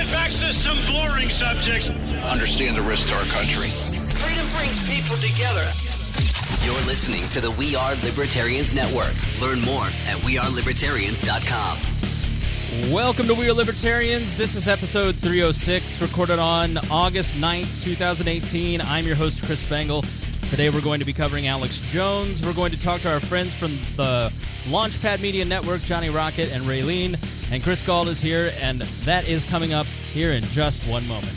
get back to some boring subjects. Understand the risk to our country. Freedom brings people together. You're listening to the We Are Libertarians Network. Learn more at wearelibertarians.com. Welcome to We Are Libertarians. This is episode 306, recorded on August 9th, 2018. I'm your host, Chris Spangle. Today we're going to be covering Alex Jones. We're going to talk to our friends from the Launchpad Media Network, Johnny Rocket and Raylene. And Chris Galt is here, and that is coming up here in just one moment.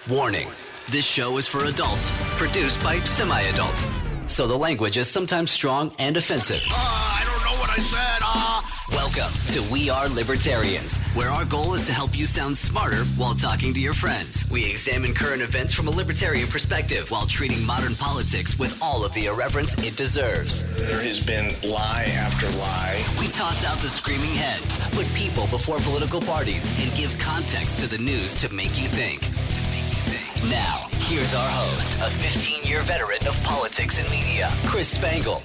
Warning, this show is for adults, produced by semi-adults. So the language is sometimes strong and offensive. I don't know what I said. Welcome to We Are Libertarians, where our goal is to help you sound smarter while talking to your friends. We examine current events from a libertarian perspective while treating modern politics with all of the irreverence it deserves. There has been lie after lie. We toss out the screaming heads, put people before political parties, and give context to the news to make you think. Now, here's our host, a 15-year veteran of politics and media, Chris Spangle.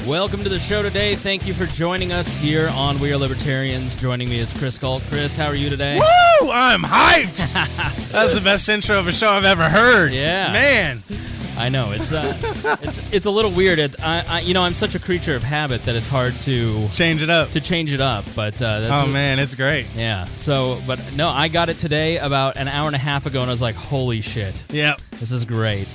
Welcome to the show today. Thank you for joining us here on We Are Libertarians. Joining me is Chris Galt. Chris, how are you today? Woo! I'm hyped! That's the best intro of a show I've ever heard. Yeah. Man. I know. It's a little weird. I'm such a creature of habit that it's hard to Change it up. But that's Man, it's great. Yeah. So, but no, I got it today about an hour and a half ago, and I was like, holy shit. Yep. This is great.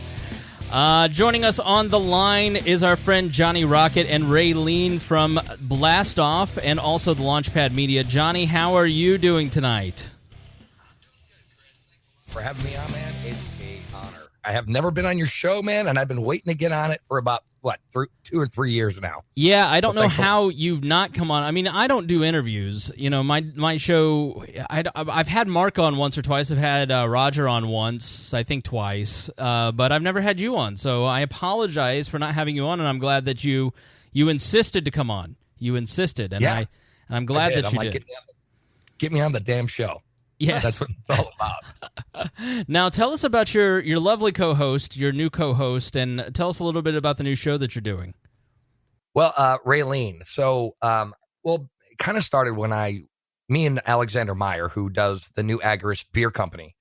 Joining us on the line is our friend Johnny Rocket and Raylene from Blast Off and also the Launchpad Media. Johnny, how are you doing tonight? For having me on, man. It's an honor. I have never been on your show, man, and I've been waiting to get on it for about, 2 or 3 years now. Yeah, I don't know how you've not come on. I mean, I don't do interviews. You know, my show, I've had Mark on once or twice. I've had Roger on once, I think twice, but I've never had you on. So I apologize for not having you on, and I'm glad that you insisted to come on. You insisted, and Yeah, I'm glad that I'm you like, did. Get me on the damn show. Yes. That's what it's all about. Now, tell us about your lovely co-host, your new co-host, and tell us a little bit about the new show that you're doing. Well, Raylene. So, it kind of started when me and Alexander Meyer, who does the new Agorist Beer Company,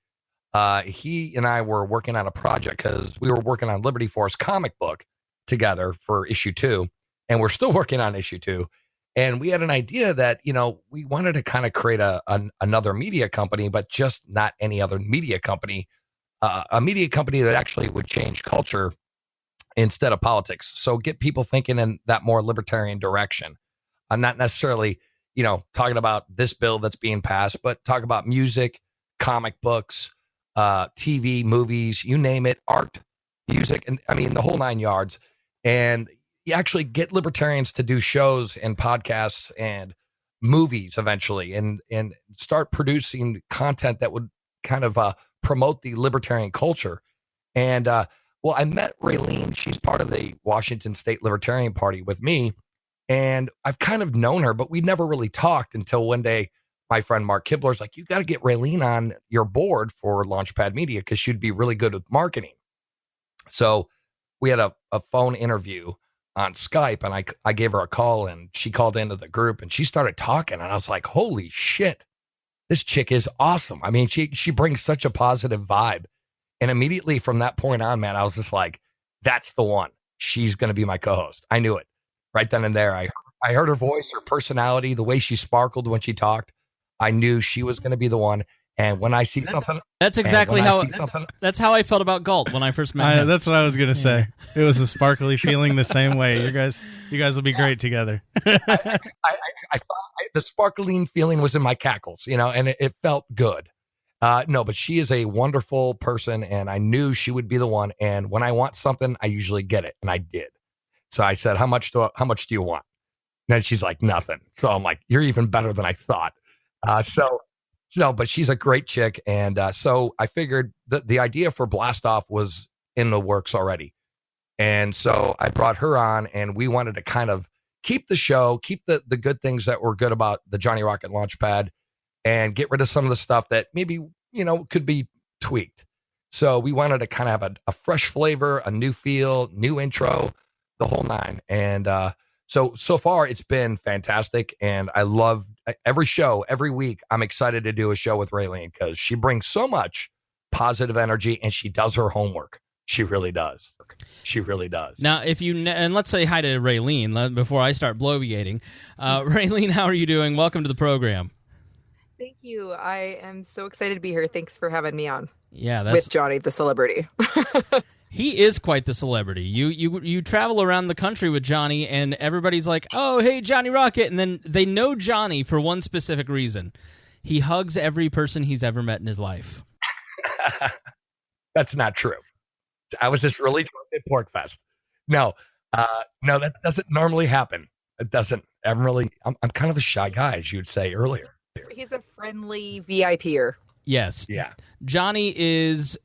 he and I were working on a project because we were working on Liberty Force comic book together for issue 2, and we're still working on issue 2. And we had an idea that, we wanted to kind of create another media company, but just not any other media company, a media company that actually would change culture instead of politics. So get people thinking in that more libertarian direction. Not necessarily, talking about this bill that's being passed, but talk about music, comic books, TV, movies, you name it, art, music, and I mean, the whole 9 yards. And you actually get libertarians to do shows and podcasts and movies eventually and start producing content that would kind of promote the libertarian culture. And, I met Raylene. She's part of the Washington State Libertarian Party with me. And I've kind of known her, but we never really talked until one day my friend Mark Kibler's like, you got to get Raylene on your board for Launchpad Media because she'd be really good with marketing. So we had a phone interview on Skype, and I gave her a call, and she called into the group, and she started talking, and I was like, holy shit, this chick is awesome. I mean, she brings such a positive vibe. And immediately from that point on, man, I was just like, that's the one. She's going to be my co-host. I knew it right then and there. I heard her voice, her personality, the way she sparkled when she talked. I knew she was going to be the one. And when I see something, that's exactly that's how I felt about Galt when I first met him. That's what I was gonna say. It was a sparkly feeling the same way. You guys will be great together. I thought the sparkling feeling was in my cackles, and it felt good. No, but she is a wonderful person, and I knew she would be the one. And when I want something, I usually get it, and I did. So I said, "How much do you want?" And then she's like, "Nothing." So I'm like, "You're even better than I thought." No, but she's a great chick. And so I figured the idea for Blast Off was in the works already. And so I brought her on, and we wanted to kind of keep the show, keep the good things that were good about the Johnny Rocket Launchpad, and get rid of some of the stuff that maybe, could be tweaked. So we wanted to kind of have a fresh flavor, a new feel, new intro, the whole nine. And so far it's been fantastic. And I love every show, every week, I'm excited to do a show with Raylene because she brings so much positive energy and she does her homework. She really does. She really does. Now, if you and let's say hi to Raylene before I start bloviating. Raylene, how are you doing? Welcome to the program. Thank you. I am so excited to be here. Thanks for having me on. Yeah, with Johnny, the celebrity. He is quite the celebrity. You travel around the country with Johnny, and everybody's like, "Oh, hey, Johnny Rocket," and then they know Johnny for one specific reason: he hugs every person he's ever met in his life. That's not true. I was just really drunk at Porkfest. No, that doesn't normally happen. It doesn't. I'm kind of a shy guy, as you'd say earlier. He's a friendly VIPer. Yes. Yeah. Johnny is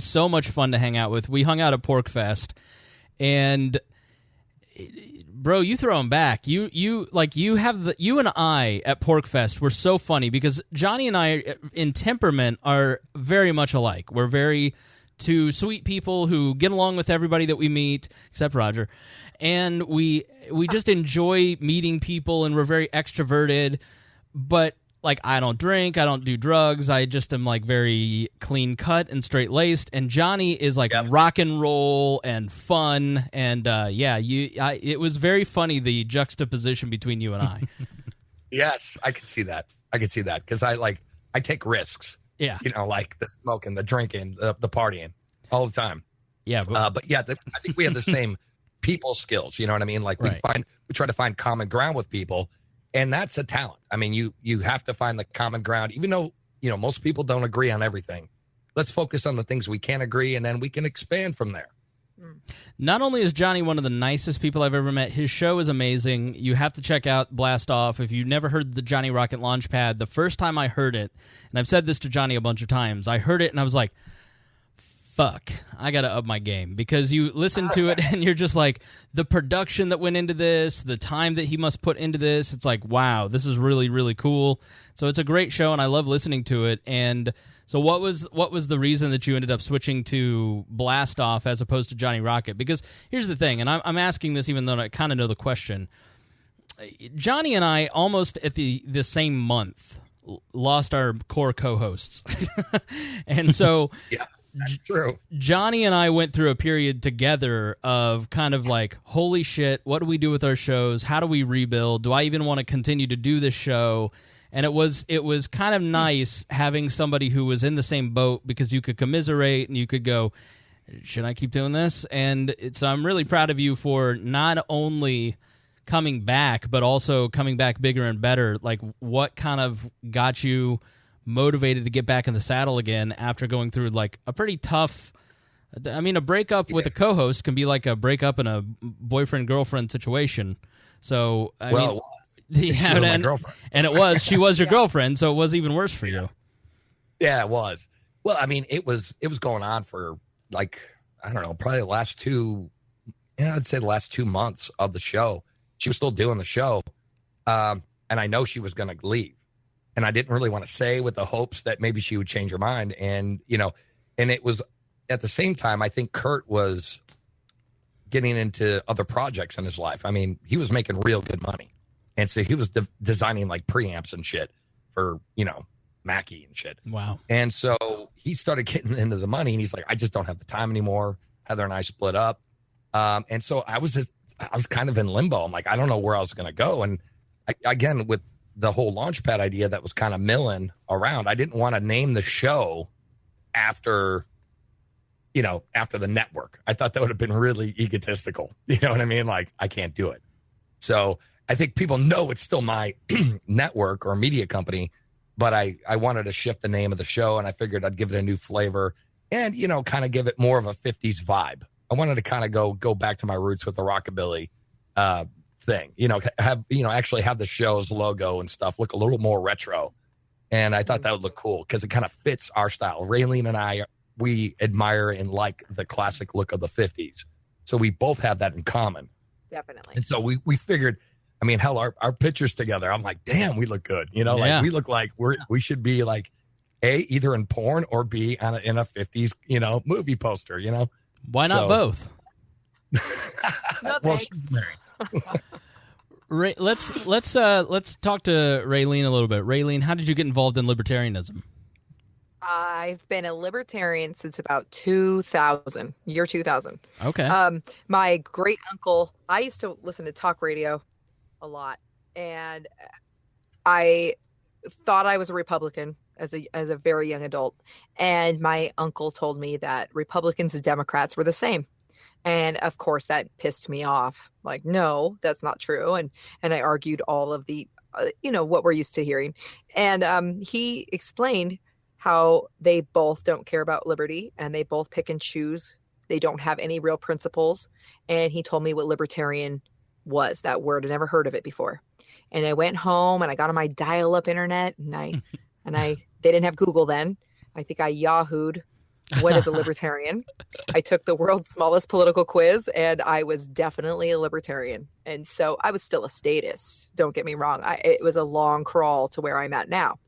so much fun to hang out with. We hung out at Porkfest, and bro, you throw him back. You and I at Porkfest were so funny because Johnny and I in temperament are very much alike. We're very two sweet people who get along with everybody that we meet, except Roger. And we just enjoy meeting people, and we're very extroverted. But like, I don't drink, I don't do drugs, I just am like very clean cut and straight laced. And Johnny is like rock and roll and fun, and it was very funny, the juxtaposition between you and I. Yes, I can see that. Because I take risks. Yeah, like the smoking, the drinking, the partying, all the time. Yeah, I think we have the same people skills. You know what I mean? Like we try to find common ground with people. And that's a talent. I mean, you have to find the common ground, even though, most people don't agree on everything. Let's focus on the things we can agree, and then we can expand from there. Not only is Johnny one of the nicest people I've ever met, his show is amazing. You have to check out Blast Off. If you've never heard the Johnny Rocket Launchpad, the first time I heard it, and I've said this to Johnny a bunch of times, I heard it and I was like, fuck, I gotta up my game, because you listen to it and you're just like, the production that went into this, the time that he must put into this, it's like, wow, this is really, really cool. So it's a great show and I love listening to it. And so what was the reason that you ended up switching to Blast Off as opposed to Johnny Rocket? Because here's the thing, and I'm asking this even though I kind of know the question. Johnny and I almost at the same month lost our core co-hosts. And so yeah. That's true. Johnny and I went through a period together of kind of like, holy shit, what do we do with our shows? How do we rebuild? Do I even want to continue to do this show? And it was kind of nice having somebody who was in the same boat, because you could commiserate and you could go, should I keep doing this? And so I'm really proud of you for not only coming back, but also coming back bigger and better. Like, what kind of got you motivated to get back in the saddle again after going through like a pretty tough, I mean, a breakup with a co-host can be like a breakup in a boyfriend-girlfriend situation. So and it was, she was your girlfriend, so it was even worse for you. Yeah, it was. Well, I mean, it was going on for like, I don't know, probably I'd say the last 2 months of the show. She was still doing the show. And I know she was going to leave. And I didn't really want to say, with the hopes that maybe she would change her mind. And, and it was at the same time, I think Kurt was getting into other projects in his life. I mean, he was making real good money. And so he was designing like preamps and shit for, Mackie and shit. Wow. And so he started getting into the money, and he's like, I just don't have the time anymore. Heather and I split up. And so I was kind of in limbo. I'm like, I don't know where I was going to go. And again, with the whole Launchpad idea that was kind of milling around, I didn't want to name the show after the network. I thought that would have been really egotistical. You know what I mean? Like, I can't do it. So I think people know it's still my network or media company, but I wanted to shift the name of the show, and I figured I'd give it a new flavor and, kind of give it more of a 50s vibe. I wanted to kind of go back to my roots with the rockabilly thing, actually have the show's logo and stuff look a little more retro. And I thought that would look cool because it kind of fits our style. Raylene and I, we admire and like the classic look of the 50s. So we both have that in common. Definitely. And so we figured, I mean, hell, our pictures together, I'm like, damn, we look good. Like we look like we should be like either in porn or B in a 50s, movie poster, Why not both? No, well, thanks. Let's talk to Raylene a little bit. Raylene, how did you get involved in libertarianism? I've been a libertarian since about 2000, year 2000. Okay. My great uncle, I used to listen to talk radio a lot, and I thought I was a Republican as a very young adult. And my uncle told me that Republicans and Democrats were the same. And of course that pissed me off. Like, no, that's not true. And I argued all of the, what we're used to hearing. And he explained how they both don't care about liberty and they both pick and choose. They don't have any real principles. And he told me what libertarian was, that word. I never heard of it before. And I went home and I got on my dial-up internet and they didn't have Google then. I think I Yahoo'd what is a libertarian. I took the world's smallest political quiz and I was definitely a libertarian. And so I was still a statist. Don't get me wrong. It was a long crawl to where I'm at now.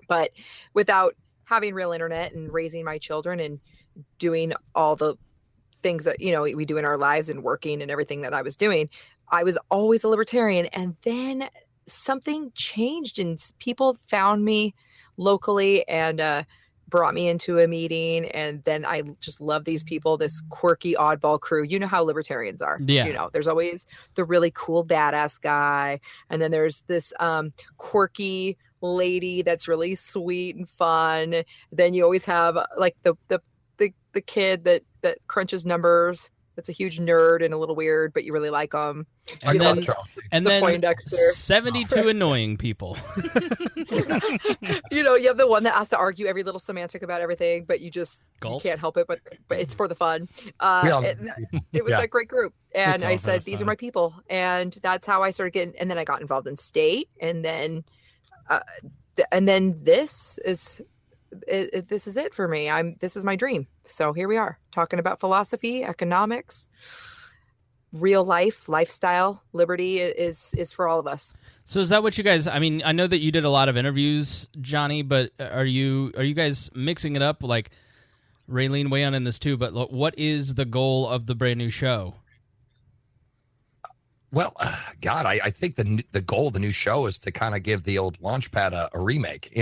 But without having real internet and raising my children and doing all the things that, we do in our lives and working and everything that I was doing, I was always a libertarian. And then something changed and people found me locally and brought me into a meeting. And then I just love these people, this quirky oddball crew. You know how libertarians are. Yeah. There's always the really cool badass guy. And then there's this quirky lady that's really sweet and fun. Then you always have like the kid that crunches numbers. That's a huge nerd and a little weird, but you really like them. And then Poindexter. 72 annoying people. You have the one that has to argue every little semantic about everything, but you can't help it. But it's for the fun. It was a great group, and I said, "These are my people," and that's how I started getting. And then I got involved in state, and then this is it for me. This is my dream. So here we are talking about philosophy, economics, real life, lifestyle. Liberty is for all of us. So is that what you guys, I know that you did a lot of interviews, Johnny, but are you guys mixing it up? Like, Raylene, weigh in this too, but what is the goal of the brand new show? Well, God, I think the goal of the new show is to kind of give the old Launchpad a remake.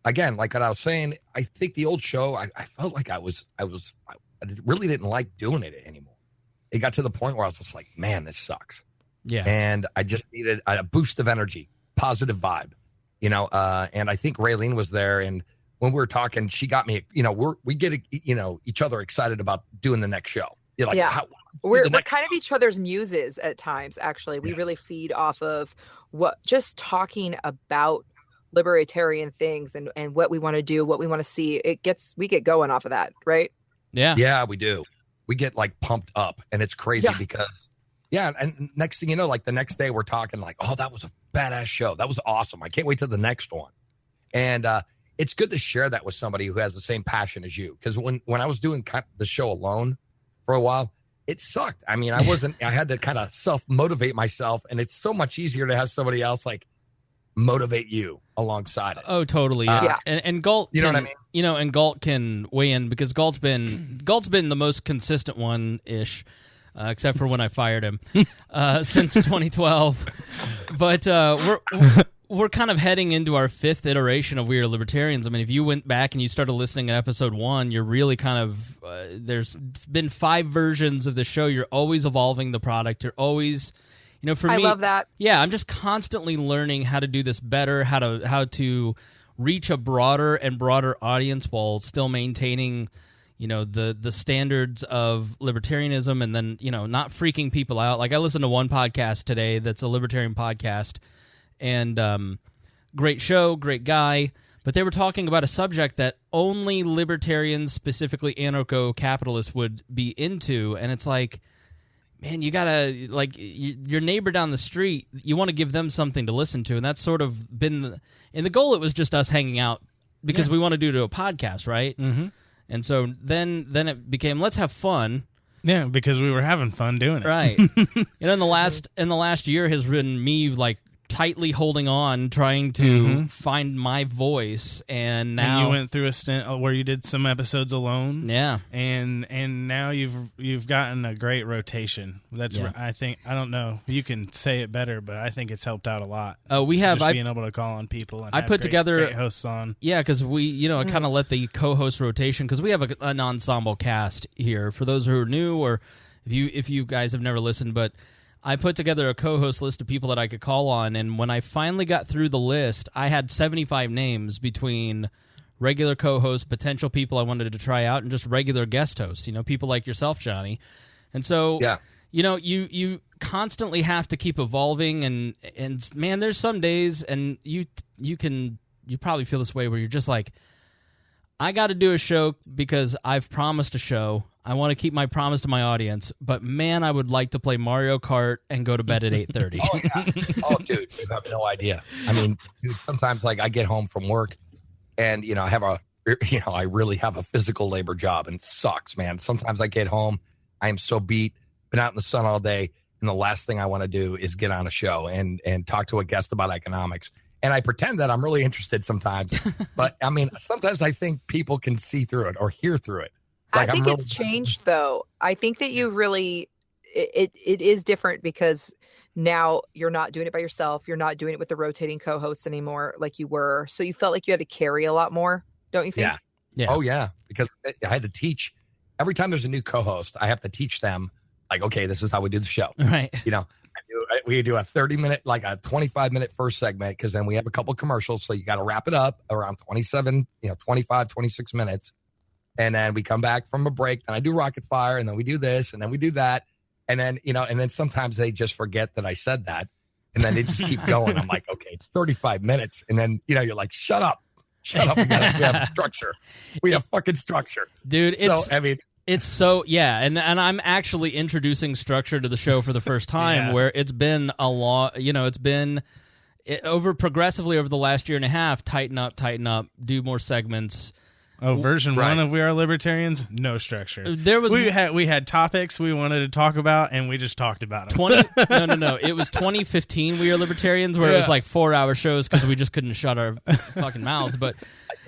Again, like what I was saying, I think the old show, I felt like I really didn't like doing it anymore. It got to the point where I was just like, man, this sucks. Yeah. And I just needed a boost of energy, positive vibe, and I think Raylene was there. And when we were talking, she got me, we get, each other excited about doing the next show. You're like, yeah. We're kind of each other's muses at times. Actually, we really feed off of just talking about libertarian things and what we want to do, what we want to see. We get going off of that, right? Yeah, we do. We get like pumped up, and it's crazy because and next thing you know, like the next day we're talking like, oh, that was a badass show. That was awesome. I can't wait to the next one. And it's good to share that with somebody who has the same passion as you. Because when I was doing the show alone for a while, it sucked. I had to kind of self-motivate myself, and it's so much easier to have somebody else like motivate you alongside it. Oh, totally. And Galt, you know what I mean? And Galt can weigh in because Galt's been the most consistent one ish, except for when I fired him since 2012. But we're kind of heading into our fifth iteration of We Are Libertarians. If you went back and you started listening at episode 1, you're really kind of there's been 5 versions of the show. You're always evolving the product. You're always for me, I love that. Yeah, I'm just constantly learning how to do this better, how to reach a broader and broader audience while still maintaining, the standards of libertarianism, and then, not freaking people out. Like I listened to one podcast today that's a libertarian podcast, and great show, great guy, but they were talking about a subject that only libertarians, specifically anarcho-capitalists, would be into, and it's like, man, you gotta, like, your neighbor down the street, you want to give them something to listen to, and that's sort of been, in the goal, it was just us hanging out, because we want to do it to a podcast, right? Mm-hmm. And so then it became, let's have fun. Yeah, because we were having fun doing it. Right. In the last year has been me, like, tightly holding on, trying to find my voice, and now and you went through a stint where you did some episodes alone. Yeah, and now you've gotten a great rotation. That's I think, I don't know, you can say it better, but I think it's helped out a lot. We have just being able to call on people. And I put together great hosts on. Yeah, because we I kind of let the co-host rotation, because we have an ensemble cast here. For those who are new, or if you guys have never listened, but I put together a co-host list of people that I could call on, and when I finally got through the list, I had 75 names between regular co-hosts, potential people I wanted to try out, and just regular guest hosts, people like yourself, Johnny. And so, you constantly have to keep evolving, and man, there's some days, and you probably feel this way, where you're just like, I got to do a show because I've promised a show. I want to keep my promise to my audience, but man, I would like to play Mario Kart and go to bed at 8:30. Oh, yeah. Oh, dude, you have no idea. I mean, dude, sometimes like I get home from work and, I really have a physical labor job, and it sucks, man. Sometimes I get home, I am so beat, been out in the sun all day, and the last thing I want to do is get on a show and talk to a guest about economics. And I pretend that I'm really interested sometimes, but I mean, sometimes I think people can see through it or hear through it. Like, I think it's changed, though. I think that you really, it is different, because now you're not doing it by yourself. You're not doing it with the rotating co-hosts anymore like you were. So you felt like you had to carry a lot more, don't you think? Yeah. Oh, yeah. Because I had to teach. Every time there's a new co-host, I have to teach them, like, okay, this is how we do the show. Right. We do a 30-minute, like a 25-minute first segment, because then we have a couple commercials. So you got to wrap it up around 27, 25, 26 minutes. And then we come back from a break, and I do Rocket Fire, and then we do this, and then we do that. And then, and then sometimes they just forget that I said that. And then they just keep going. I'm like, okay, it's 35 minutes. And then, you're like, shut up. We have structure. We have fucking structure. Dude, it's so, and I'm actually introducing structure to the show for the first time, where it's been a lot, it's been progressively over the last year and a half, tighten up, do more segments. Oh, version 1 of We Are Libertarians, no structure. There was we had topics we wanted to talk about, and we just talked about them. No. It was 2015 We Are Libertarians, where it was like 4-hour shows because we just couldn't shut our fucking mouths. But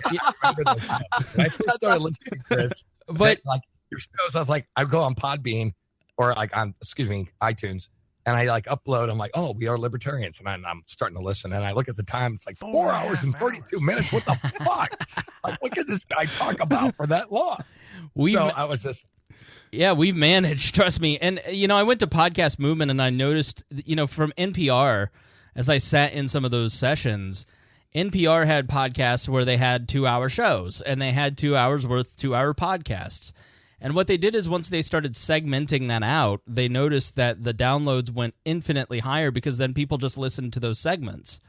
I remember those. When I first started listening to Chris, like your shows, I was like, I go on Podbean or like on iTunes. And I like upload, I'm like, oh, We Are Libertarians. And I'm starting to listen. And I look at the time, it's like 4 hours and 32 minutes. What the fuck? Like, what could this guy talk about for that long? I was just. Yeah, we've managed, trust me. And, I went to Podcast Movement, and I noticed, from NPR, as I sat in some of those sessions, NPR had podcasts where they had 2-hour shows, and they had 2 hours worth 2-hour podcasts. And what they did is, once they started segmenting that out, they noticed that the downloads went infinitely higher, because then people just listened to those segments.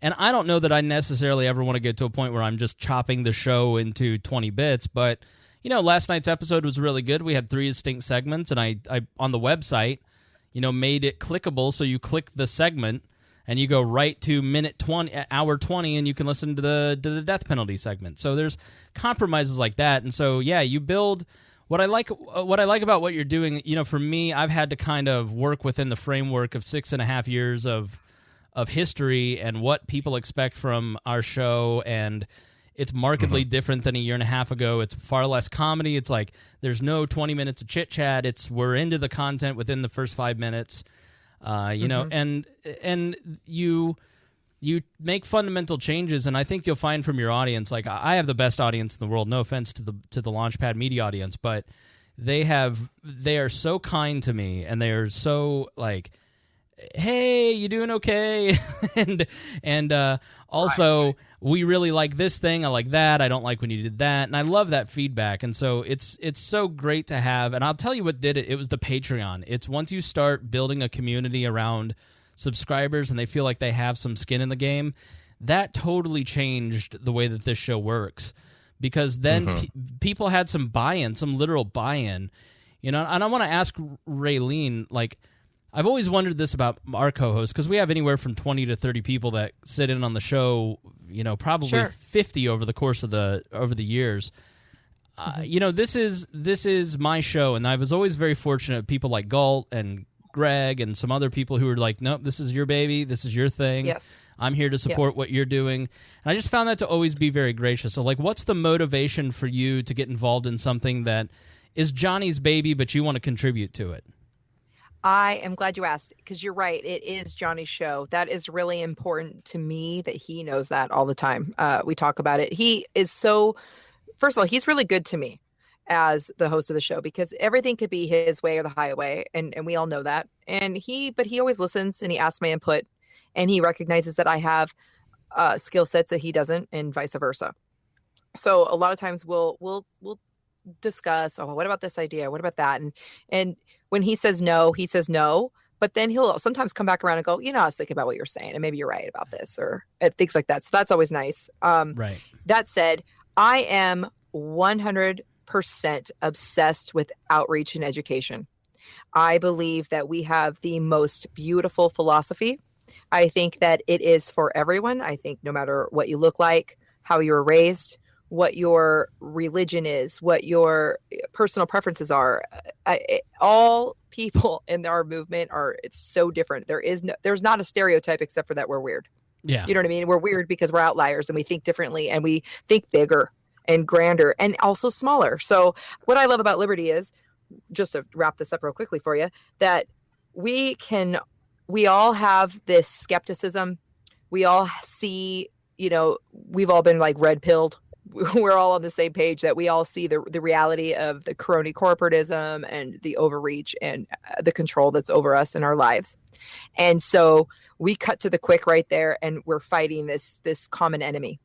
And I don't know that I necessarily ever want to get to a point where I'm just chopping the show into 20 bits, but, last night's episode was really good. We had 3 distinct segments, and I on the website, made it clickable, so you click the segment, and you go right to hour 20, and you can listen to the death penalty segment. So there's compromises like that, and so, you build. What I like about what you're doing, for me, I've had to kind of work within the framework of 6.5 years of history and what people expect from our show, and it's markedly different than a year and a half ago. It's far less comedy. It's like there's no 20 minutes of chit chat. We're into the content within the first 5 minutes, and you make fundamental changes, and I think you'll find from your audience, like I have the best audience in the world, no offense to the Launchpad Media audience, but they are so kind to me, and they are so like, hey, you doing okay? and also, we really like this thing, I like that, I don't like when you did that, and I love that feedback, and so it's so great to have. And I'll tell you what did it was the Patreon. It's once you start building a community around subscribers and they feel like they have some skin in the game, that totally changed the way that this show works, because then people had some buy-in, some literal buy-in, and I want to ask Raylene, like, I've always wondered this about our co-hosts, because we have anywhere from 20 to 30 people that sit in on the show, probably 50 over the course of over the years. This is my show, and I was always very fortunate. People like Galt and Greg and some other people who were like, nope, this is your baby, this is your thing. Yes. I'm here to support what you're doing. And I just found that to always be very gracious. So, like, what's the motivation for you to get involved in something that is Johnny's baby, but you want to contribute to it? I am glad you asked, because you're right. It is Johnny's show. That is really important to me, that he knows that all the time. We talk about it. He is so, first of all, he's really good to me as the host of the show, because everything could be his way or the highway. And we all know that. But he always listens, and he asks my input, and he recognizes that I have skill sets that he doesn't, and vice versa. So a lot of times we'll discuss, oh, what about this idea? What about that? And when he says no, but then he'll sometimes come back around and go, I was thinking about what you're saying, and maybe you're right about this, or things like that. So that's always nice. Right. That said, I am 100% obsessed with outreach and education. I believe that we have the most beautiful philosophy. I think that it is for everyone. I think no matter what you look like, how you were raised, what your religion is, what your personal preferences are, all people in our movement it's so different. There's not a stereotype, except for that we're weird. Yeah. You know what I mean? We're weird because we're outliers, and we think differently, and we think bigger and grander and also smaller. So what I love about Liberty is, just to wrap this up real quickly for you, that we all have this skepticism. We all see, we've all been like red pilled. We're all on the same page, that we all see the reality of the crony corporatism and the overreach and the control that's over us in our lives. And so we cut to the quick right there, and we're fighting this common enemy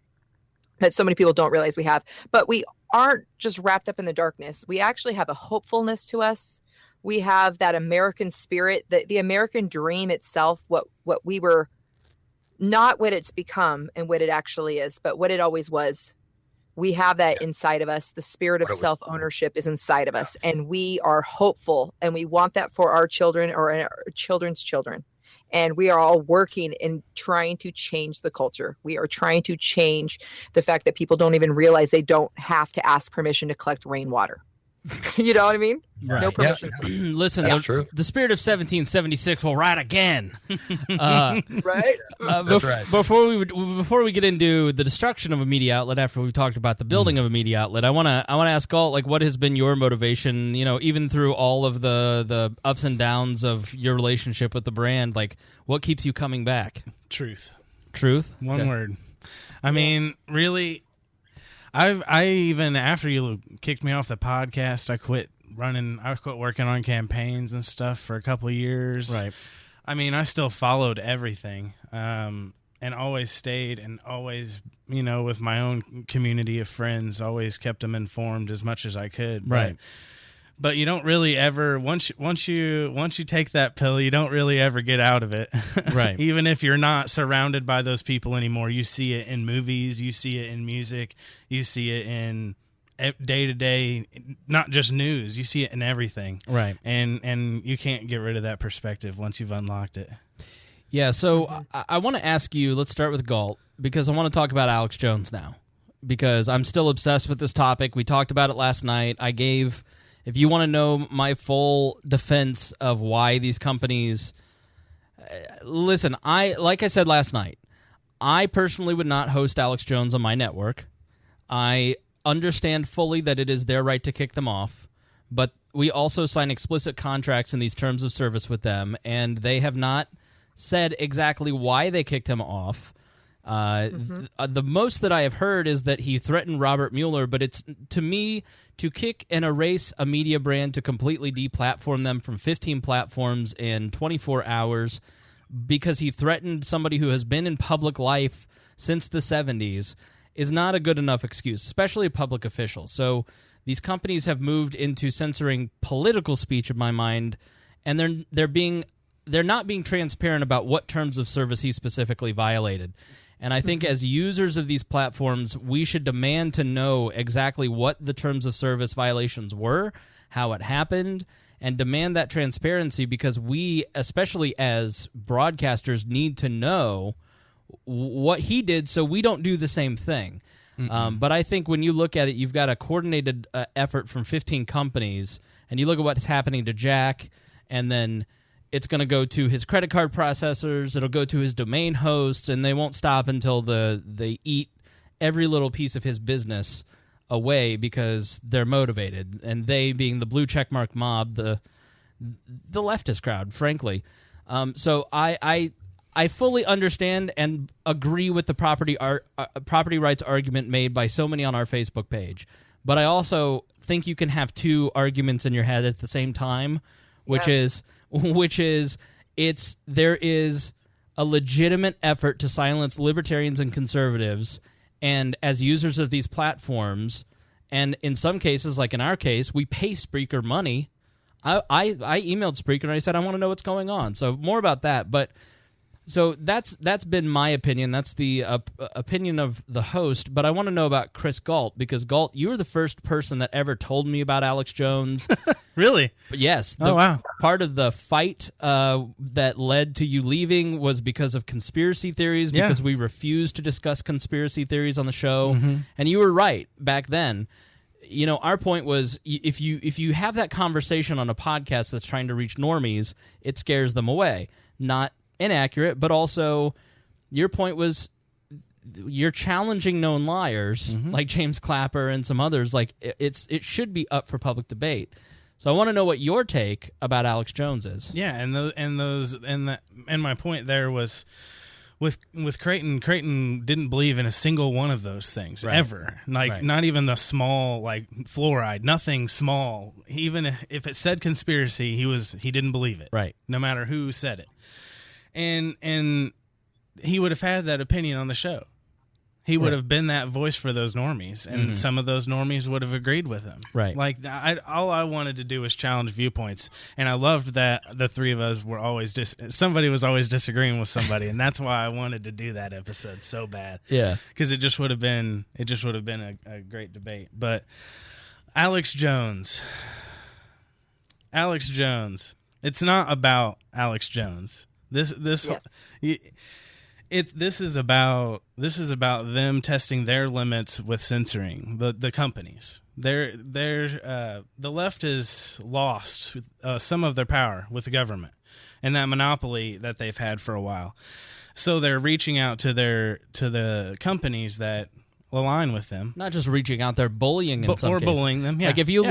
that so many people don't realize we have. But we aren't just wrapped up in the darkness. We actually have a hopefulness to us. We have that American spirit, the American dream itself, what we were, not what it's become and what it actually is, but what it always was. We have that inside of us. The spirit of self-ownership is inside of us, and we are hopeful, and we want that for our children or our children's children. And we are all working and trying to change the culture. We are trying to change the fact that people don't even realize they don't have to ask permission to collect rainwater. You know what I mean? Right. No permission. Yeah. Listen, the spirit of 1776 will ride again. Right? That's right. Before we get into the destruction of a media outlet, after we've talked about the building of a media outlet, I want to ask Galt, like, what has been your motivation? Even through all of the ups and downs of your relationship with the brand, like, what keeps you coming back? Truth. One word. I mean, really. I even, after you kicked me off the podcast, I quit working on campaigns and stuff for a couple of years. Right. I mean, I still followed everything, and always stayed, and always, with my own community of friends, always kept them informed as much as I could. Right. But you don't really ever, once you take that pill, you don't really ever get out of it. Right. Even if you're not surrounded by those people anymore, you see it in movies, you see it in music, you see it in day-to-day, not just news, you see it in everything. Right. And you can't get rid of that perspective once you've unlocked it. Yeah, so I want to ask you, let's start with Galt, because I want to talk about Alex Jones now, because I'm still obsessed with this topic. We talked about it last night. If you want to know my full defense of why these companies, listen, like I said last night, I personally would not host Alex Jones on my network. I understand fully that it is their right to kick them off, but we also sign explicit contracts in these terms of service with them, and they have not said exactly why they kicked him off. The most that I have heard is that he threatened Robert Mueller, but it's, to me, to kick and erase a media brand, to completely deplatform them from 15 platforms in 24 hours because he threatened somebody who has been in public life since the 70s is not a good enough excuse, especially a public official. So these companies have moved into censoring political speech, in my mind, and they're not being transparent about what terms of service he specifically violated. And I think as users of these platforms, we should demand to know exactly what the terms of service violations were, how it happened, and demand that transparency, because we, especially as broadcasters, need to know what he did so we don't do the same thing. But I think when you look at it, you've got a coordinated effort from 15 companies, and you look at what's happening to Jack, and then it's going to go to his credit card processors, it'll go to his domain hosts, and they won't stop until they eat every little piece of his business away because they're motivated, and they being the blue checkmark mob, the leftist crowd, frankly. So I fully understand and agree with the property rights argument made by so many on our Facebook page, but I also think you can have two arguments in your head at the same time, which is there is a legitimate effort to silence libertarians and conservatives, and as users of these platforms, and in some cases, like in our case, we pay Spreaker money. I emailed Spreaker and I said I want to know what's going on. So more about that, but. So that's been my opinion. That's the opinion of the host. But I want to know about Chris Galt, because Galt, you were the first person that ever told me about Alex Jones. Really? But yes. Oh, wow. Part of the fight that led to you leaving was because of conspiracy theories, because we refused to discuss conspiracy theories on the show. Mm-hmm. And you were right back then. You know, our point was if you have that conversation on a podcast that's trying to reach normies, it scares them away. Not inaccurate, but also your point was you're challenging known liars like James Clapper and some others. Like it should be up for public debate. So I want to know what your take about Alex Jones is. Yeah, and my point there was with Creighton. Creighton didn't believe in a single one of those things ever. Like not even the small, like fluoride, nothing small. Even if it said conspiracy, he didn't believe it. Right. No matter who said it. And he would have had that opinion on the show. He would have been that voice for those normies, and some of those normies would have agreed with him. Right. Like all I wanted to do was challenge viewpoints, and I loved that the three of us were always somebody was always disagreeing with somebody, and that's why I wanted to do that episode so bad. Yeah. Because it just would have been a great debate. But Alex Jones, it's not about Alex Jones. This is about them testing their limits with censoring the companies. The left has lost some of their power with the government and that monopoly that they've had for a while. So they're reaching out to the companies that align with them. Not just reaching out, they're bullying in some cases. Bullying them. Yeah. Like if you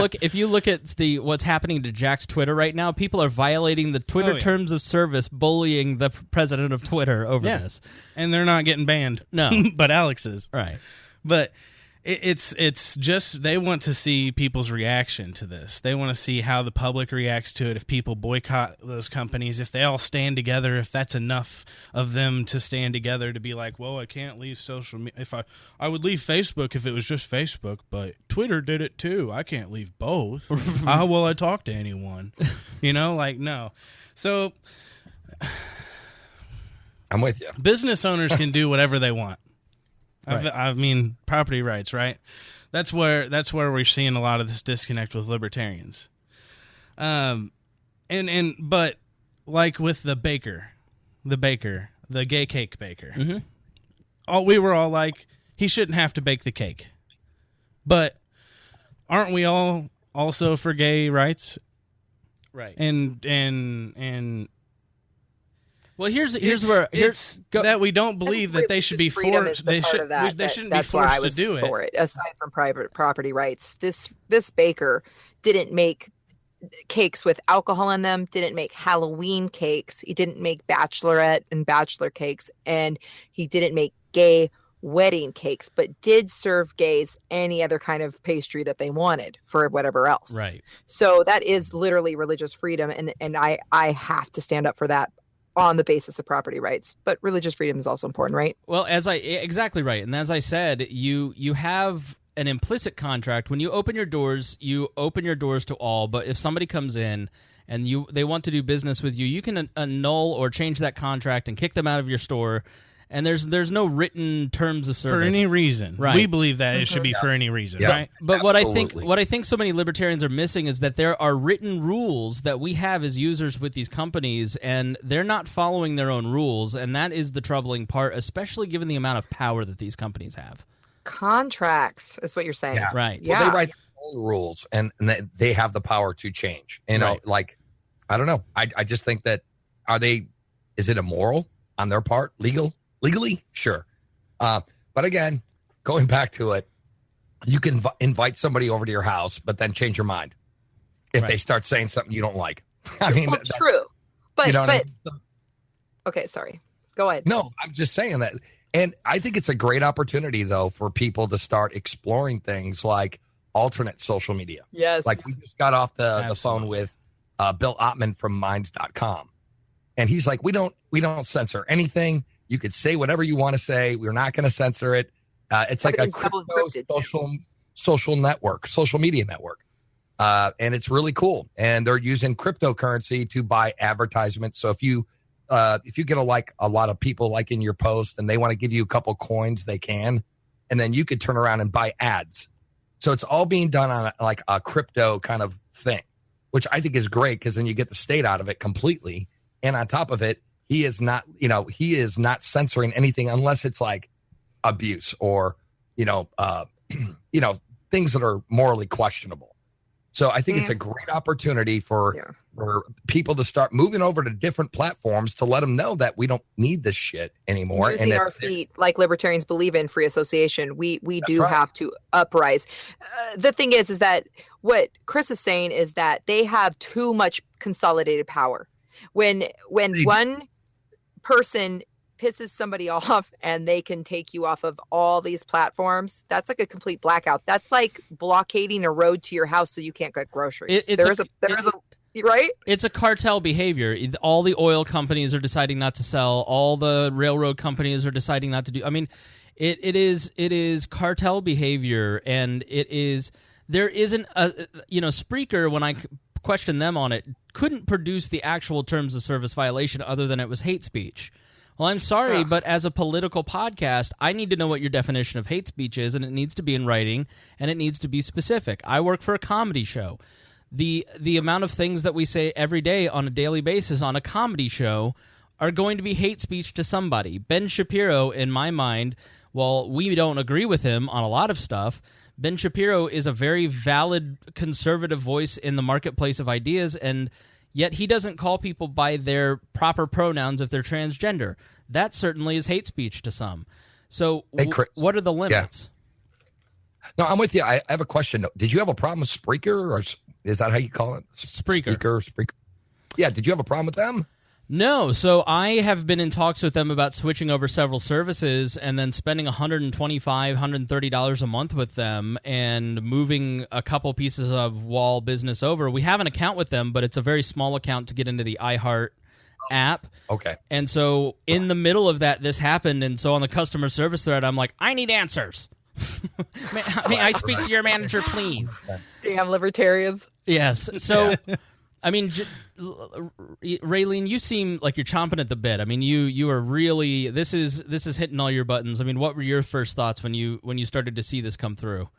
look at what's happening to Jack's Twitter right now, people are violating the Twitter terms of service, bullying the president of Twitter over this. And they're not getting banned. No. But Alex is. Right. But it's just they want to see people's reaction to this. They want to see how the public reacts to it, if people boycott those companies, if they all stand together, if that's enough of them to stand together to be like, well, I can't leave social media. If I would leave Facebook if it was just Facebook, but Twitter did it too. I can't leave both. How will I talk to anyone? No. So I'm with you. Business owners can do whatever they want. Right. I mean, property rights, right? That's where we're seeing a lot of this disconnect with libertarians. But like with the gay cake baker, we were all like, he shouldn't have to bake the cake. But aren't we all also for gay rights? Right. And well, here's that we don't believe that they should be forced. They shouldn't be forced to do it. For it. Aside from private property rights, this baker didn't make cakes with alcohol in them. Didn't make Halloween cakes. He didn't make bachelorette and bachelor cakes, and he didn't make gay wedding cakes, but did serve gays any other kind of pastry that they wanted for whatever else. Right. So that is literally religious freedom, and I have to stand up for that on the basis of property rights. But religious freedom is also important, right? Well, exactly right. And as I said, you have an implicit contract. When you open your doors to all, but if somebody comes in and they want to do business with you, you can annul or change that contract and kick them out of your store. And there's no written terms of service for any reason. Right. We believe that it should be for any reason, right? But Absolutely. what I think so many libertarians are missing is that there are written rules that we have as users with these companies, and they're not following their own rules, and that is the troubling part, especially given the amount of power that these companies have. Contracts is what you're saying. Yeah. Right. Well, they write their own rules, and they have the power to change. I don't know. I just think that is it immoral on their part? Legally? Sure. But again, going back to it, you can invite somebody over to your house, but then change your mind if they start saying something you don't like. I mean, well, true. But, you know what I mean? Okay, sorry. Go ahead. No, I'm just saying that. And I think it's a great opportunity, though, for people to start exploring things like alternate social media. Yes. Like we just got off the phone with Bill Ottman from Minds.com. And he's like, we don't censor anything. You could say whatever you want to say. We're not going to censor it. It's like a crypto social network, social media network. And it's really cool. And they're using cryptocurrency to buy advertisements. So if you get a lot of people liking your post and they want to give you a couple coins, they can. And then you could turn around and buy ads. So it's all being done on a crypto kind of thing, which I think is great because then you get the state out of it completely. And on top of it, he is not censoring anything unless it's like abuse or, things that are morally questionable. So I think it's a great opportunity for people to start moving over to different platforms to let them know that we don't need this shit anymore. Using our feet, like libertarians believe in free association, we do have to uprise. The thing is that what Chris is saying is that they have too much consolidated power. When one person pisses somebody off and they can take you off of all these platforms, that's like a complete blackout. That's like blockading a road to your house so you can't get groceries. Right? It's a cartel behavior. All the oil companies are deciding not to sell. All the railroad companies are deciding not to do. I mean, it is cartel behavior, and there isn't Spreaker, when I questioned them on it, couldn't produce the actual terms of service violation other than it was hate speech. Well, I'm sorry, but as a political podcast, I need to know what your definition of hate speech is, and it needs to be in writing, and it needs to be specific. I work for a comedy show. The amount of things that we say every day on a daily basis on a comedy show are going to be hate speech to somebody. Ben Shapiro, in my mind, while we don't agree with him on a lot of stuff, Ben Shapiro is a very valid conservative voice in the marketplace of ideas, and yet he doesn't call people by their proper pronouns if they're transgender. That certainly is hate speech to some. So what are the limits? Yeah. No, I'm with you. I have a question. Did you have a problem with Spreaker, or is that how you call it? Spreaker. Yeah, did you have a problem with them? No, so I have been in talks with them about switching over several services and then spending $125, $130 a month with them and moving a couple pieces of wall business over. We have an account with them, but it's a very small account to get into the iHeart app. Okay. And so in the middle of that, this happened, and so on the customer service thread, I'm like, I need answers. May I speak to your manager, please? Damn libertarians. Yes. So... I mean, Raylene, you seem like you're chomping at the bit. I mean, you are really this is hitting all your buttons. I mean, what were your first thoughts when you started to see this come through?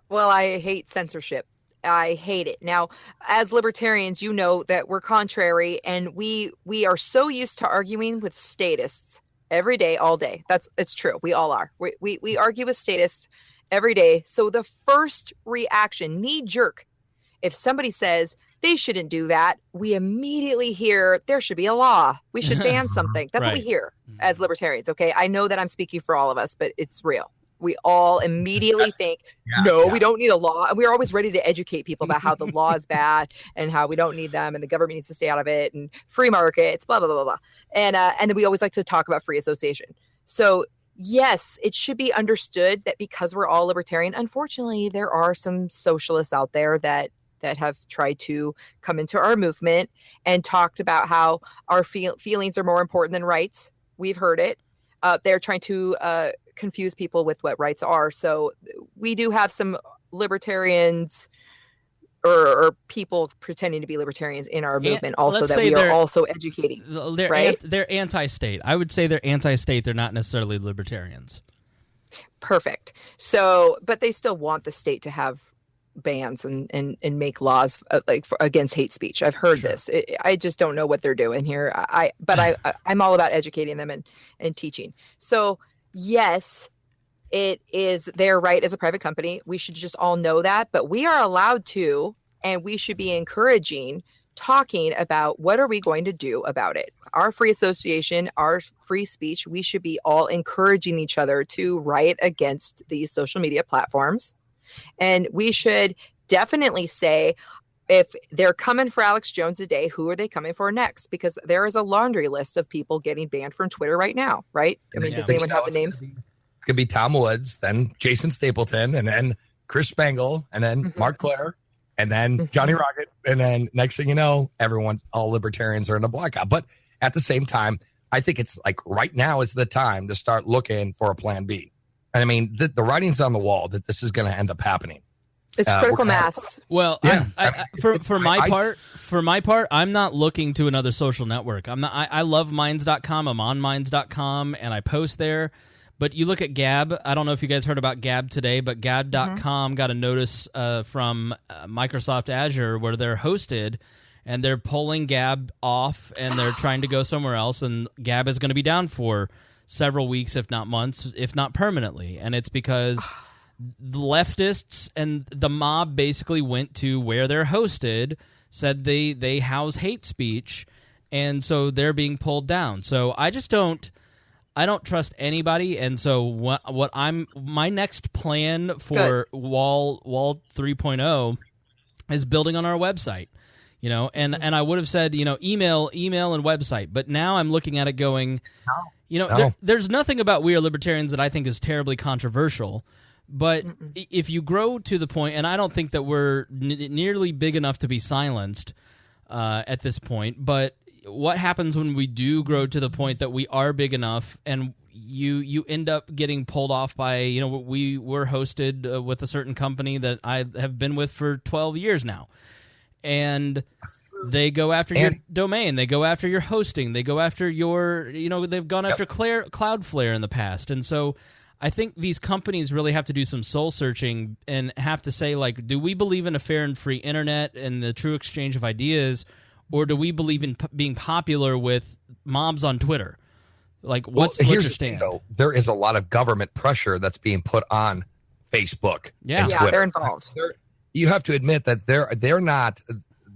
Well, I hate censorship. I hate it. Now, as libertarians, you know that we're contrary, and we are so used to arguing with statists every day, all day. It's true. We all are. We argue with statists every day. So the first reaction, knee jerk, if somebody says they shouldn't do that, we immediately hear there should be a law. We should ban something. That's what we hear as libertarians. Okay. I know that I'm speaking for all of us, but it's real. We all immediately think, we don't need a law. And we're always ready to educate people about how the law is bad and how we don't need them and the government needs to stay out of it and free markets, blah, blah, blah, blah. And then we always like to talk about free association. So yes, it should be understood that because we're all libertarian, unfortunately, there are some socialists out there that have tried to come into our movement and talked about how our feelings are more important than rights. We've heard it. They're trying to confuse people with what rights are. So we do have some libertarians or people pretending to be libertarians in our movement also that we are also educating. They're anti-state. I would say they're anti-state. They're not necessarily libertarians. Perfect. So, but they still want the state to have bans and make laws against hate speech. I've heard this. I just don't know what they're doing here. I'm all about educating them and teaching. So yes, it is their right as a private company. We should just all know that, but we are allowed to, and we should be encouraging talking about what are we going to do about it. Our free association, our free speech, we should be all encouraging each other to write against these social media platforms. And we should definitely say, if they're coming for Alex Jones today, who are they coming for next? Because there is a laundry list of people getting banned from Twitter right now, right? I mean, does anyone have the names? It could be Tom Woods, then Jason Stapleton, and then Chris Spangle, and then Mark Claire, and then Johnny Rocket, and then next thing you know, all libertarians are in a blackout. But at the same time, I think it's like right now is the time to start looking for a plan B. And I mean, the writing's on the wall that this is going to end up happening. It's critical mass. Well, yeah. For my part, I'm not looking to another social network. I love Minds.com. I'm on Minds.com, and I post there. But you look at Gab. I don't know if you guys heard about Gab today, but Gab.com got a notice from Microsoft Azure where they're hosted, and they're pulling Gab off, and they're trying to go somewhere else, and Gab is going to be down for several weeks, if not months, if not permanently. And it's because the leftists and the mob basically went to where they're hosted, said they house hate speech, and so they're being pulled down. So I don't trust anybody, and so my next plan for Wall 3.0 is building on our website. And I would have said, email and website, but now I'm looking at it going, there's nothing about We Are Libertarians that I think is terribly controversial. But if you grow to the point, and I don't think that we're nearly big enough to be silenced at this point, but what happens when we do grow to the point that we are big enough and you end up getting pulled off by, we were hosted with a certain company that I have been with for 12 years now. And they go after your domain, they go after your hosting, they go after your, they've gone after Cloudflare in the past. And so I think these companies really have to do some soul searching and have to say, like, do we believe in a fair and free internet and the true exchange of ideas, or do we believe in being popular with mobs on Twitter? Like, what's your stand? Though, there is a lot of government pressure that's being put on Facebook. Yeah, they're involved. You have to admit that they're not.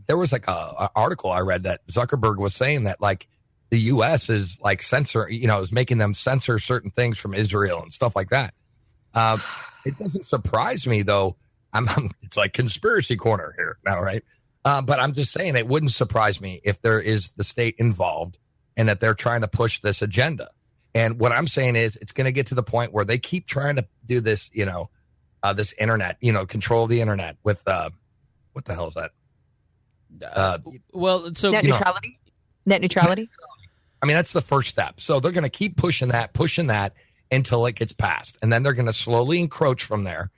There was like a article I read that Zuckerberg was saying that like the U.S. is like is making them censor certain things from Israel and stuff like that. It doesn't surprise me though. It's like conspiracy corner here now, right? But I'm just saying it wouldn't surprise me if there is the state involved and that they're trying to push this agenda. And what I'm saying is it's going to get to the point where they keep trying to do this, this internet, control the internet with, what the hell is that? Net neutrality. Net neutrality. I mean, that's the first step. So they're going to keep pushing that until it gets passed. And then they're going to slowly encroach from there.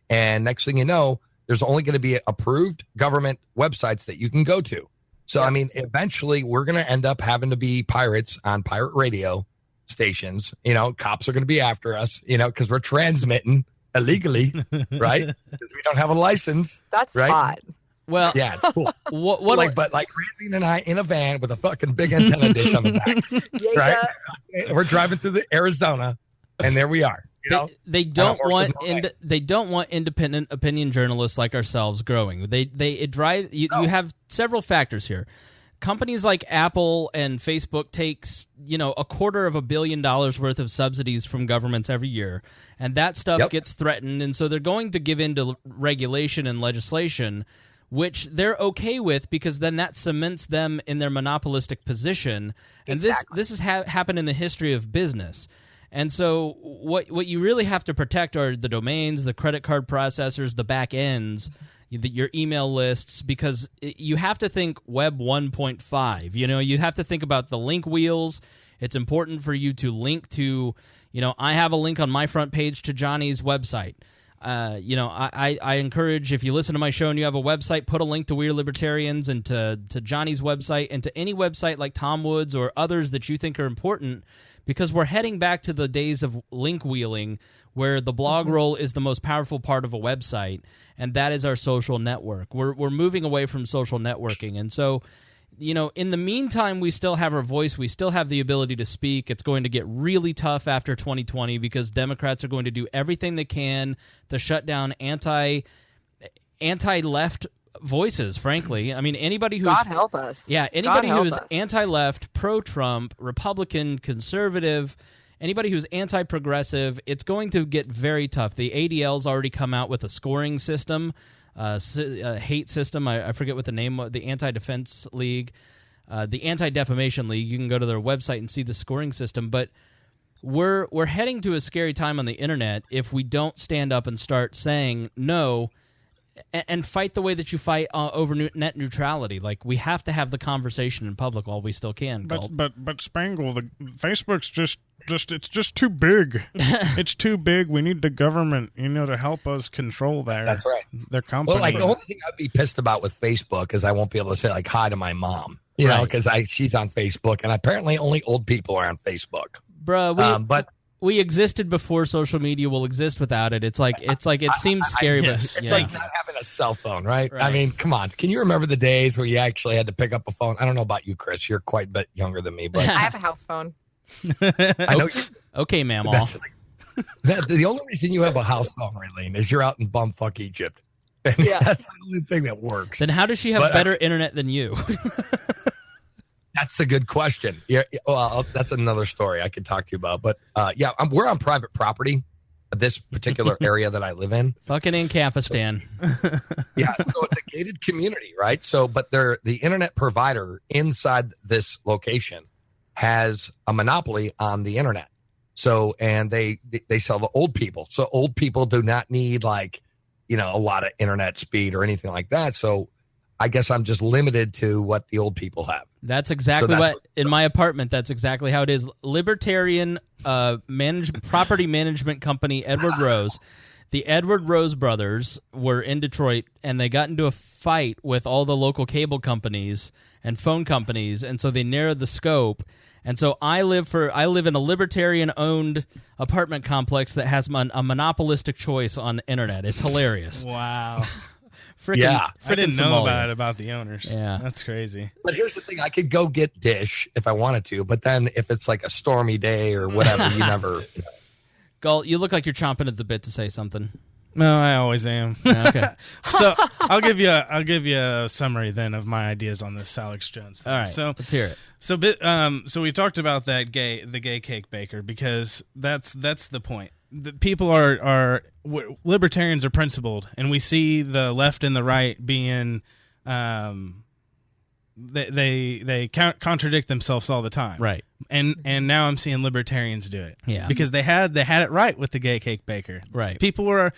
And next thing you know, there's only going to be approved government websites that you can go to. So, I mean, eventually we're going to end up having to be pirates on pirate radio stations. Cops are going to be after us, because we're transmitting illegally, right? Because we don't have a license. That's right? hot. Well, yeah, it's cool. But Randy and I in a van with a fucking big antenna dish on the back, right? We're driving through the Arizona, and there we are. They don't want independent opinion journalists like ourselves growing. You have several factors here. Companies like Apple and Facebook takes $250 million worth of subsidies from governments every year, and that stuff gets threatened, and so they're going to give in to regulation and legislation, which they're okay with because then that cements them in their monopolistic position. And this has happened in the history of business. And so what you really have to protect are the domains, the credit card processors, the back ends, your email lists, because you have to think Web 1.5. You have to think about the link wheels. It's important for you to link to, I have a link on my front page to Johnny's website. I encourage, if you listen to my show and you have a website, put a link to We Are Libertarians and to Johnny's website and to any website like Tom Woods or others that you think are important, because we're heading back to the days of link wheeling where the blog roll is the most powerful part of a website, and that is our social network. We're moving away from social networking. And so, in the meantime, we still have our voice. We still have the ability to speak. It's going to get really tough after 2020 because Democrats are going to do everything they can to shut down anti-left voices, frankly. I mean, anybody who's God help us. Yeah, anybody God help who's us. anti-left, pro-Trump, Republican, conservative, anybody who's anti-progressive, it's going to get very tough. The ADL's already come out with a scoring system, hate system. I forget what the name was, the Anti-Defense League, the Anti-Defamation League. You can go to their website and see the scoring system, but we're heading to a scary time on the internet if we don't stand up and start saying no and fight the way that you fight over net neutrality. Like, we have to have the conversation in public while we still can. But Spangle, the Facebook's just it's just too big. It's too big. We need the government, to help us control that. That's right. Their company. Well, like, the only thing I'd be pissed about with Facebook is I won't be able to say, like, hi to my mom, know, because she's on Facebook, and apparently only old people are on Facebook. Bruh, we existed before social media will exist without it. It's like it seems scary, but it's like not having a cell phone, right? Right. I mean, come on. Can you remember the days where you actually had to pick up a phone? I don't know about you, Chris. You're quite a bit younger than me, but I have a house phone. I know you. Okay, ma'am. The only reason you have a house phone, Raylene, is you're out in bumfuck Egypt. And that's the only thing that works. Then how does she have better internet than you? That's a good question. Yeah, well, that's another story I could talk to you about. But we're on private property, this particular area that I live in. Fucking in Kapistan. Yeah, so it's a gated community, right? So, but the internet provider inside this location has a monopoly on the internet. So, and they sell to old people. So old people do not need a lot of internet speed or anything like that. So I guess I'm just limited to what the old people have. That's exactly in my apartment. That's exactly how it is. Libertarian property management company Edward Rose. The Edward Rose brothers were in Detroit, and they got into a fight with all the local cable companies and phone companies, and so they narrowed the scope. And so I live in a libertarian-owned apartment complex that has a monopolistic choice on the internet. It's hilarious. Wow. I didn't know about the owners. Yeah. That's crazy. But here's the thing. I could go get Dish if I wanted to, but then if it's like a stormy day or whatever, you never... Galt, you look like you're chomping at the bit to say something. No, I always am. Okay. So I'll give you a summary then of my ideas on this Alex Jones thing. All right, so let's hear it. So we talked about the gay cake baker, because that's the point. The people are libertarians are principled, and we see the left and the right being they contradict themselves all the time. Right. And now I'm seeing libertarians do it. Yeah. Because they had it right with the gay cake baker. Right. People were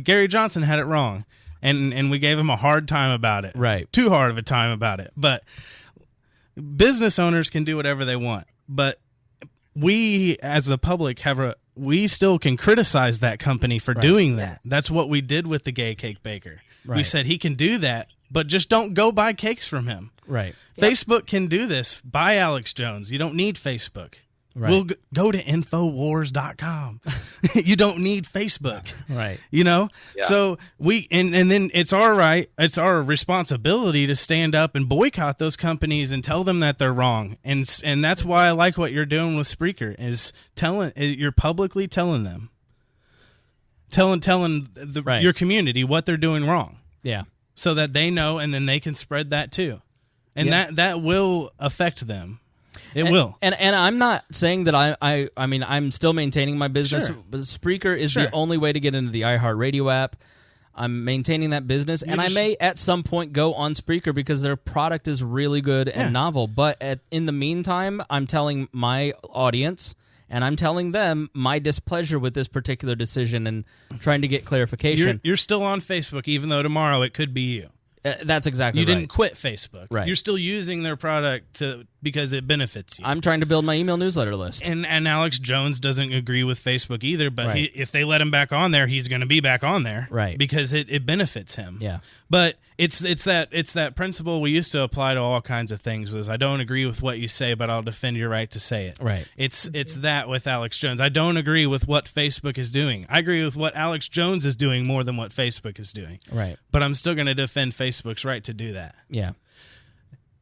Gary Johnson had it wrong, and we gave him a hard time about it. Right. Too hard of a time about it. But business owners can do whatever they want. But we as the public we still can criticize that company for doing that. That's what we did with the gay cake baker. Right. We said he can do that, but just don't go buy cakes from him. Right. Facebook can do this. Buy Alex Jones. You don't need Facebook. Right. We'll go to Infowars.com. You don't need Facebook. Right. Yeah. So and then it's our responsibility to stand up and boycott those companies and tell them that they're wrong. And that's why I like what you're doing with Spreaker, is you're publicly telling them. Telling your community what they're doing wrong. Yeah. So that they know, and then they can spread that too. And that will affect them. It will. And I'm not saying that I mean, I'm still maintaining my business. Sure. But Spreaker is the only way to get into the iHeartRadio app. I'm maintaining that business, and I may at some point go on Spreaker because their product is really good and novel. But in the meantime, I'm telling my audience, and I'm telling them my displeasure with this particular decision and trying to get clarification. You're still on Facebook, even though tomorrow it could be you. That's exactly right. You didn't quit Facebook. Right. You're still using their product because it benefits you. I'm trying to build my email newsletter list. And Alex Jones doesn't agree with Facebook either, but if they let him back on there, he's going to be back on there. Right. Because it benefits him. Yeah. But it's that principle we used to apply to all kinds of things, was I don't agree with what you say, but I'll defend your right to say it. Right. It's that with Alex Jones. I don't agree with what Facebook is doing. I agree with what Alex Jones is doing more than what Facebook is doing. Right. But I'm still going to defend Facebook's right to do that. Yeah.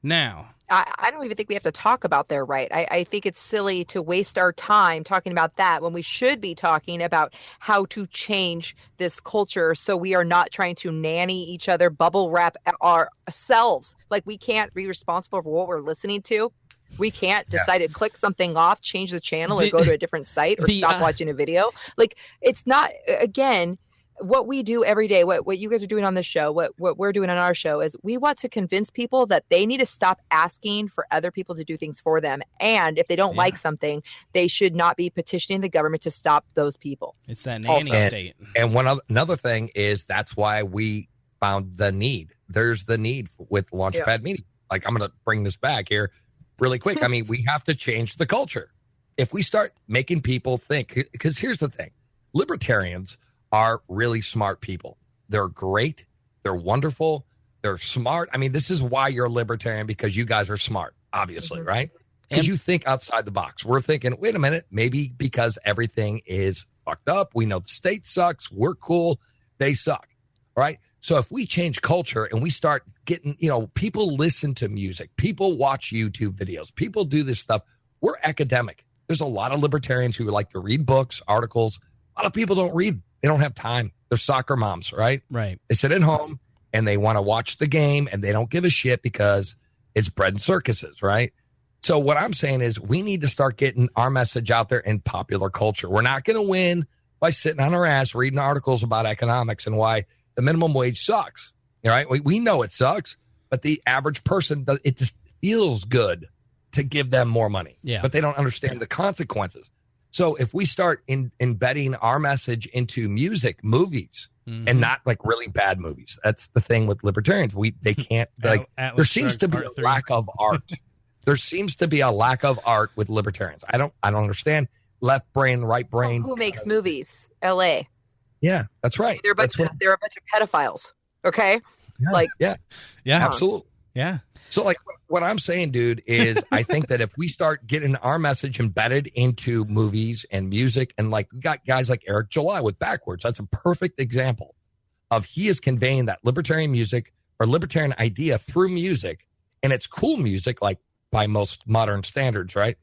Now, I don't even think we have to talk about their right. I think it's silly to waste our time talking about that when we should be talking about how to change this culture so we are not trying to nanny each other, bubble wrap ourselves. Like, we can't be responsible for what we're listening to. We can't decide to click something off, change the channel, or go to a different site, or stop watching a video. Like, it's not, again, what we do every day, what you guys are doing on this show, what we're doing on our show is we want to convince people that they need to stop asking for other people to do things for them. And if they don't like something, they should not be petitioning the government to stop those people. It's that nanny state. And another thing is that's why we found the need. There's the need with Launchpad Media. Like, I'm going to bring this back here really quick. I mean, we have to change the culture. If we start making people think, because here's the thing, libertarians are really smart people. They're great. They're wonderful. They're smart. I mean, this is why you're a libertarian, because you guys are smart, obviously, right? Because you think outside the box. We're thinking, wait a minute, maybe because everything is fucked up. We know the state sucks. We're cool. They suck, right? So if we change culture and we start getting, people listen to music, people watch YouTube videos, people do this stuff, we're academic. There's a lot of libertarians who like to read books, articles. A lot of people don't read. They don't have time. They're soccer moms, right? Right. They sit at home and they want to watch the game and they don't give a shit because it's bread and circuses, right? So what I'm saying is we need to start getting our message out there in popular culture. We're not going to win by sitting on our ass reading articles about economics and why the minimum wage sucks. All right. We know it sucks, but the average person, it just feels good to give them more money. Yeah. But they don't understand the consequences. So if we start embedding our message into music, movies, and not like really bad movies, that's the thing with libertarians. They can't like. There seems to be a lack of art. There seems to be a lack of art with libertarians. I don't understand. Left brain, right brain. Who makes movies? L.A. Yeah, that's right. They're a bunch of pedophiles. Okay, yeah, absolutely. Yeah. So like what I'm saying, dude, is I think that if we start getting our message embedded into movies and music, and like we got guys like Eric July with Backwards, that's a perfect example of he is conveying that libertarian music or libertarian idea through music, and it's cool music, like by most modern standards, right?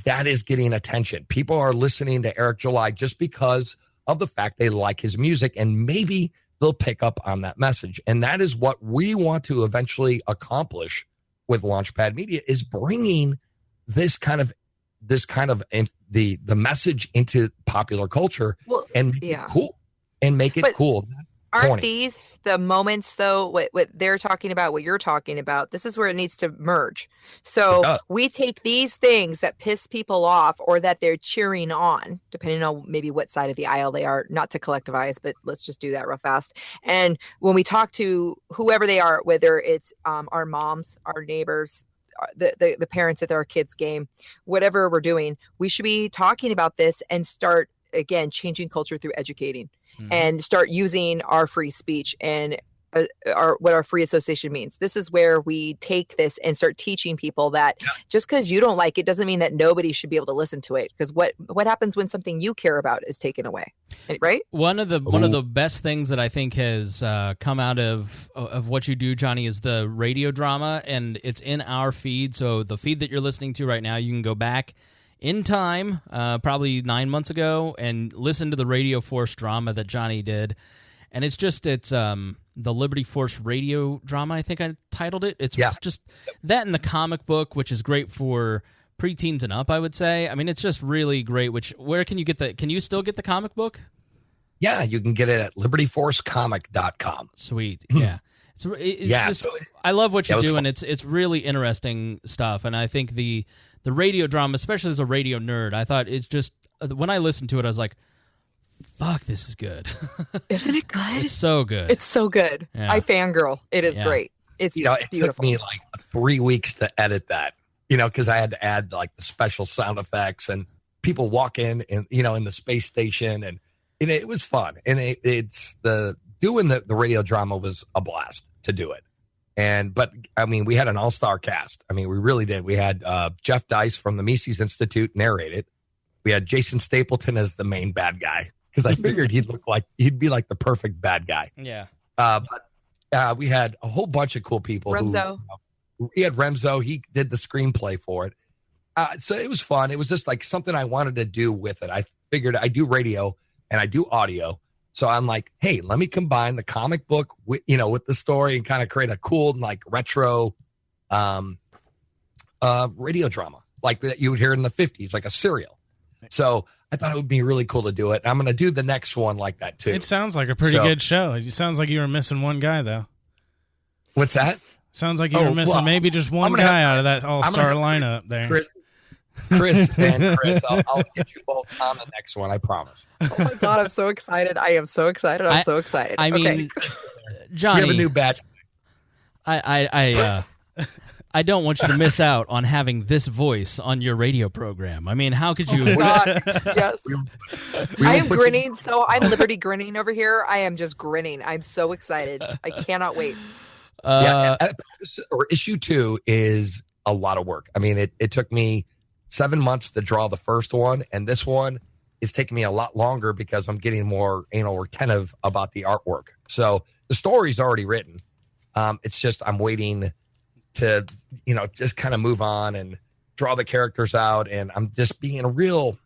That is getting attention. People are listening to Eric July just because of the fact they like his music, and maybe they'll pick up on that message. And that is what we want to eventually accomplish with Launchpad Media, is bringing this kind of the message into popular culture and make it cool and make it cool. Aren't these the moments, though, what they're talking about, what you're talking about? This is where it needs to merge. So we take these things that piss people off or that they're cheering on, depending on maybe what side of the aisle they are, not to collectivize, but let's just do that real fast. And when we talk to whoever they are, whether it's our moms, our neighbors, the parents at their kids' game, whatever we're doing, we should be talking about this and start, again, changing culture through educating. And start using our free speech and what our free association means. This is where we take this and start teaching people that just because you don't like it doesn't mean that nobody should be able to listen to it. Because what happens when something you care about is taken away, right? One of the best things that I think has come out of what you do, Johnny, is the radio drama, and it's in our feed. So the feed that you're listening to right now, you can go back in time, probably 9 months ago, and listen to the Radio Force drama that Johnny did. And it's the Liberty Force radio drama, I think I titled it. It's just that and the comic book, which is great for preteens and up, I would say. I mean, it's just really great. Where can you get that? Can you still get the comic book? Yeah, you can get it at libertyforcecomic.com. Sweet, yeah. I love what you do, and it's really interesting stuff. And I think the radio drama, especially as a radio nerd, I thought it's just, when I listened to it, I was like, fuck, this is good. Isn't it good? It's so good. It's so good. Yeah. I fangirl. It is great. It's it beautiful. Took me like 3 weeks to edit that, because I had to add like the special sound effects and people walk in and, in the space station, and it was fun. And doing the radio drama was a blast to do it. But I mean, we had an all-star cast. I mean, we really did. We had Jeff Dice from the Mises Institute narrate it. We had Jason Stapleton as the main bad guy, because I figured he'd be like the perfect bad guy. Yeah. But we had a whole bunch of cool people Remzo. Remzo. He did the screenplay for it. So it was fun. It was just like something I wanted to do with it. I figured I do radio and I do audio. So I'm like, hey, let me combine the comic book with the story and kind of create a cool, like retro radio drama like that you would hear in the 50s, like a serial. So I thought it would be really cool to do it. I'm going to do the next one like that too. It sounds like a pretty good show. It sounds like you were missing one guy though. What's that? Sounds like you were missing maybe just one guy out of that all-star lineup there. Chris, I'll get you both on the next one. I promise. Oh my God, I'm so excited. I am so excited. I'm so excited. I mean, Johnny, we have a new badge. I don't want you to miss out on having this voice on your radio program. I mean, how could you? Oh God, yes. I am grinning. So I'm Liberty grinning over here. I am just grinning. I'm so excited. I cannot wait. Issue 2 is a lot of work. I mean, it took me 7 months to draw the first one, and this one is taking me a lot longer because I'm getting more retentive about the artwork. So the story's already written. It's just I'm waiting to just kind of move on and draw the characters out, and I'm just being a real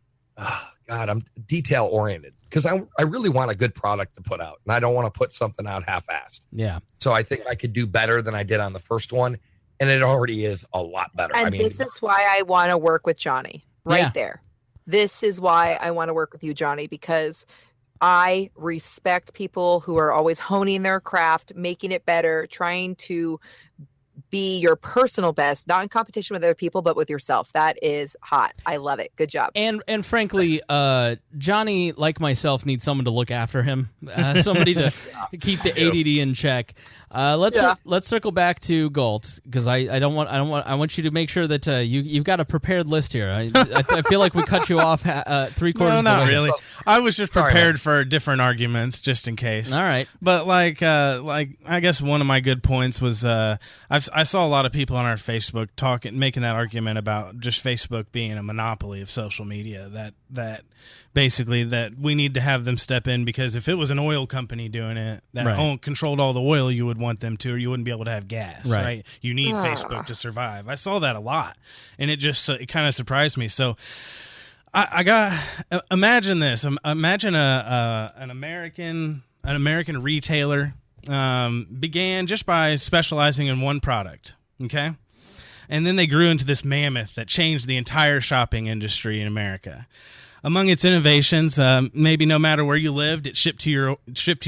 I'm detail oriented because I really want a good product to put out, and I don't want to put something out half-assed. Yeah. So I think I could do better than I did on the first one, and it already is a lot better. And this is why I want to work with Johnny there. This is why I want to work with you, Johnny, because I respect people who are always honing their craft, making it better, trying to be your personal best, not in competition with other people, but with yourself. That is hot. I love it. Good job. And frankly, Johnny, like myself, needs someone to look after him, somebody to keep the ADD in check. Let's circle back to Galt because I want you to make sure that you've got a prepared list here. I feel like we cut you off 3/4. No, not really. I was just prepared for different arguments just in case. All right, but like I guess one of my good points was I saw a lot of people on our Facebook making that argument about just Facebook being a monopoly of social media. That basically that we need to have them step in because if it was an oil company doing it that controlled all the oil, you would want them to, or you wouldn't be able to have gas, right? You need Facebook to survive. I saw that a lot, and it kind of surprised me. So I got imagine this. Imagine an American retailer began just by specializing in one product, okay? And then they grew into this mammoth that changed the entire shopping industry in America. Among its innovations, maybe no matter where you lived, it shipped to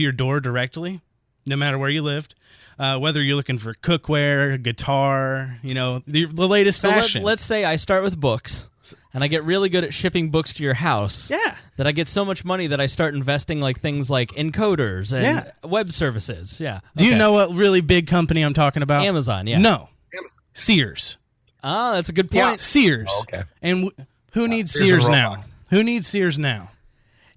your door directly, no matter where you lived. Whether you're looking for cookware, guitar, the latest fashion. Let's say I start with books, and I get really good at shipping books to your house. Yeah. That I get so much money that I start investing like things like encoders and web services. Yeah. Do you know what really big company I'm talking about? Amazon, yeah. No. Sears. Ah, that's a good point. Yeah. Sears. Oh, okay. And who needs Sears now? Who needs Sears now?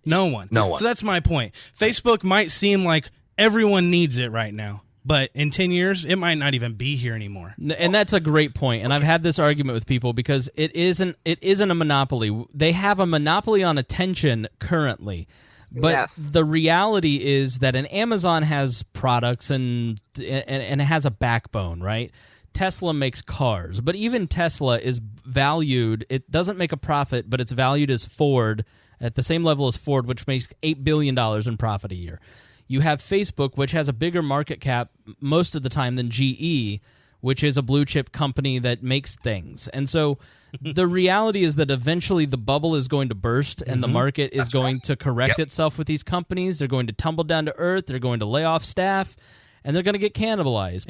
No one. No one. So that's my point. Facebook might seem like everyone needs it right now, but in 10 years, it might not even be here anymore. And that's a great point. And I've had this argument with people because it isn't a monopoly. They have a monopoly on attention currently. But the reality is that an Amazon has products and it has a backbone, right? Tesla makes cars, but even Tesla is valued. It doesn't make a profit, but it's valued as Ford at the same level as Ford, which makes $8 billion in profit a year. You have Facebook, which has a bigger market cap most of the time than GE, which is a blue chip company that makes things. And so the reality is that eventually the bubble is going to burst and the market is going to correct itself with these companies. They're going to tumble down to earth. They're going to lay off staff. And they're going to get cannibalized.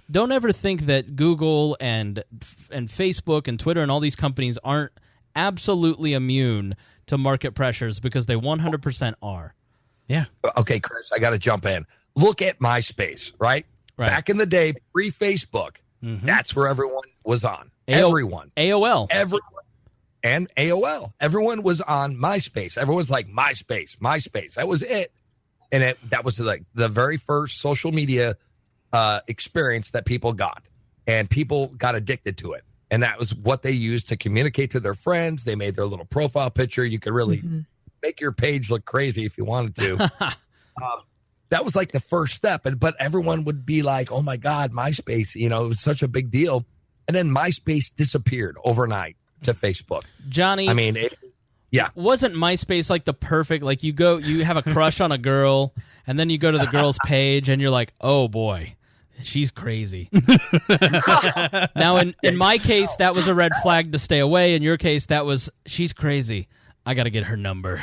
Don't ever think that Google and Facebook and Twitter and all these companies aren't absolutely immune to market pressures because they 100% are. Yeah. Okay, Chris, I got to jump in. Look at MySpace, right? Back in the day, pre-Facebook, that's where everyone was on. Everyone. AOL. Everyone. And AOL. Everyone was on MySpace. Everyone's like, MySpace. That was it. And that was like the very first social media experience that people got. And people got addicted to it. And that was what they used to communicate to their friends. They made their little profile picture. You could really make your page look crazy if you wanted to. that was like the first step. But everyone would be like, oh my God, MySpace, it was such a big deal. And then MySpace disappeared overnight to Facebook. Johnny, I mean, wasn't MySpace like the perfect, like you have a crush on a girl and then you go to the girl's page and you're like, oh boy, she's crazy. Now, in my case, that was a red flag to stay away. In your case, that was, she's crazy. I got to get her number.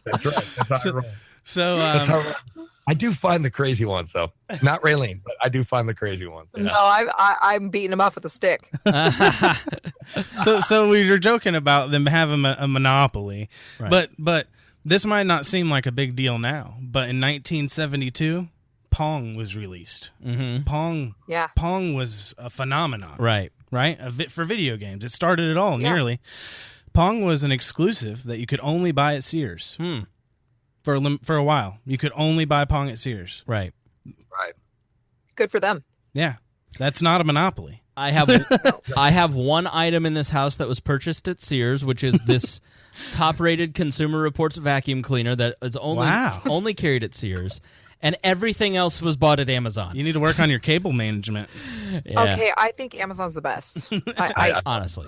That's right. That's how I roll. So That's how I do find the crazy ones, though. Not Raylene, but I do find the crazy ones. Yeah. No, I'm beating him up with a stick. So we were joking about them having a monopoly, Right. but this might not seem like a big deal now. But in 1972, Pong was released. Mm-hmm. Pong was a phenomenon. Right. For video games. It started it all, nearly. Pong was an exclusive that you could only buy at Sears. For a while. You could only buy Pong at Sears. Right. Right. Good for them. Yeah. That's not a monopoly. I have one item in this house that was purchased at Sears, which is this top-rated Consumer Reports vacuum cleaner that is only carried at Sears, and everything else was bought at Amazon. You need to work on your cable management. Yeah. Okay, I think Amazon's the best. I Honestly.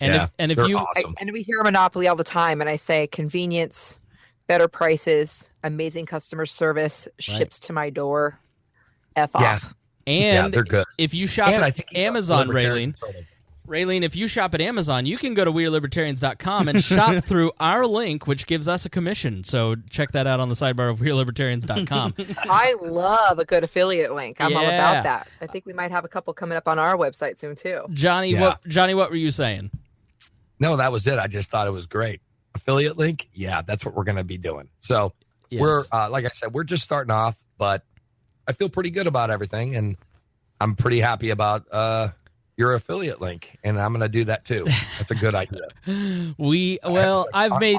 And if they're you awesome. and we hear Monopoly all the time, and I say convenience, better prices, amazing customer service, ships to my door. F off. and they're good. if you shop And I at think Amazon, Libertarian- Raylene, if you shop at Amazon, you can go to WeareLibertarians.com and shop through our link, which gives us a commission. So check that out on the sidebar of WeareLibertarians.com. I love a good affiliate link. I'm all Yeah. about that. I think we might have a couple coming up on our website soon too. Johnny, what were you saying? No, that was it. I just thought it was great. Affiliate link, yeah, that's what we're going to be doing. So Yes. we're, like I said, we're just starting off, but I feel pretty good about everything, and I'm pretty happy about your affiliate link, and I'm going to do that too. That's a good idea. I've made,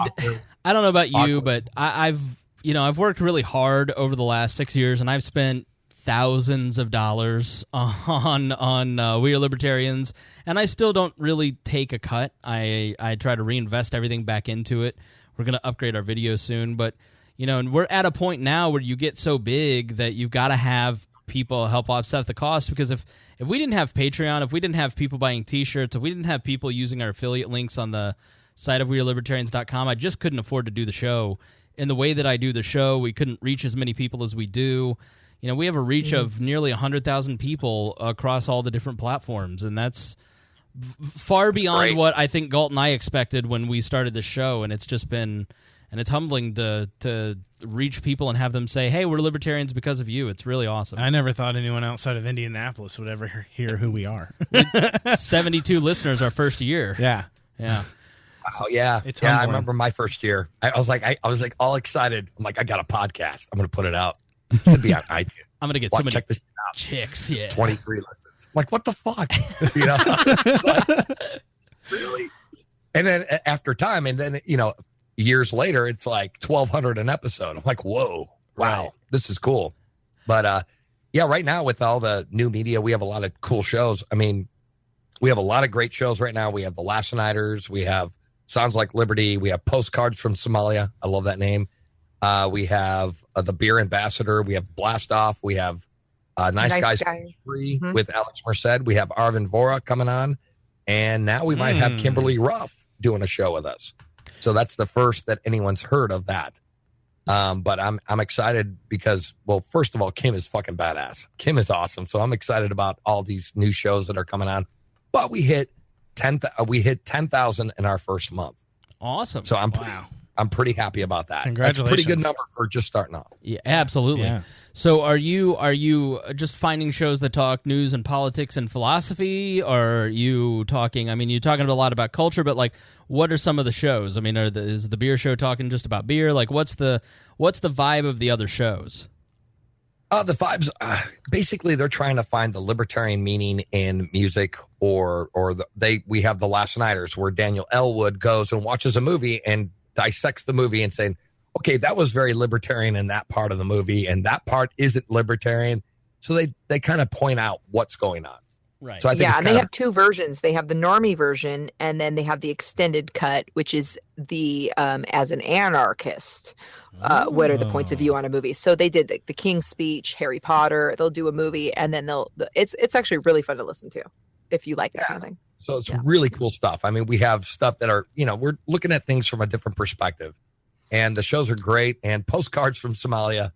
I don't know about you, but I've worked really hard over the last 6 years, and I've spent thousands of dollars on We Are Libertarians, and I still don't really take a cut. I try to reinvest everything back into it. We're going to upgrade our video soon, but and we're at a point now where you get so big that you've got to have people help offset the cost, because if we didn't have Patreon, if we didn't have people buying t-shirts, if we didn't have people using our affiliate links on the site of WeareLibertarians.com, I just couldn't afford to do the show in the way that I do the show. We couldn't reach as many people as we do. We have a reach of nearly 100,000 people across all the different platforms, and that's far beyond great. what I think Galt and I expected when we started the show, and it's just been... And it's humbling to reach people and have them say, hey, we're libertarians because of you. It's really awesome. I never thought anyone outside of Indianapolis would ever hear who we are. 72 listeners our first year. Yeah. Oh yeah, It's I humbling. remember my first year. I was like all excited. I'm like, I got a podcast. I'm going to put it out. It's going to be on iTunes. I'm going to get so many check this out. chicks. Yeah. 23 listens. I'm like, what the fuck? Really? And then after time, and then years later, it's like 1,200 an episode. I'm like, whoa, wow, Right. this is cool. But right now with all the new media, we have a lot of cool shows. I mean, we have a lot of great shows right now. We have the Lassoniders. We have Sounds Like Liberty. We have Postcards from Somalia. I love that name. We have the Beer Ambassador. We have Blast Off. We have Nice Guys 3 with Alex Merced. We have Arvin Vora coming on. And now we might have Kimberly Ruff doing a show with us. So that's the first that anyone's heard of that. But I'm excited because, well, first of all, Kim is fucking badass. Kim is awesome. So I'm excited about all these new shows that are coming on. But we hit 10,000 in our first month. Awesome. So I'm pretty happy about that. Congratulations. That's a pretty good number for just starting off. Yeah, absolutely. Yeah. So are you just finding shows that talk news and politics and philosophy? Or are you talking, you're talking a lot about culture, but like, what are some of the shows? Is the beer show talking just about beer? Like, what's the vibe of the other shows? The vibes, basically, they're trying to find the libertarian meaning in music, we have the Lassoniders, where Daniel Elwood goes and watches a movie and dissects the movie and saying, okay, that was very libertarian in that part of the movie, and that part isn't libertarian. So they kind of point out what's going on. Right. So I think Yeah, it's and they kind have two versions. They have the normie version, and then they have the extended cut, which is the as an anarchist. What are the points of view on a movie? So they did the King's Speech, Harry Potter. They'll do a movie, and then it's actually really fun to listen to if you like that kind of thing. So it's really cool stuff. I mean, we have stuff that are, we're looking at things from a different perspective, and the shows are great. And Postcards from Somalia,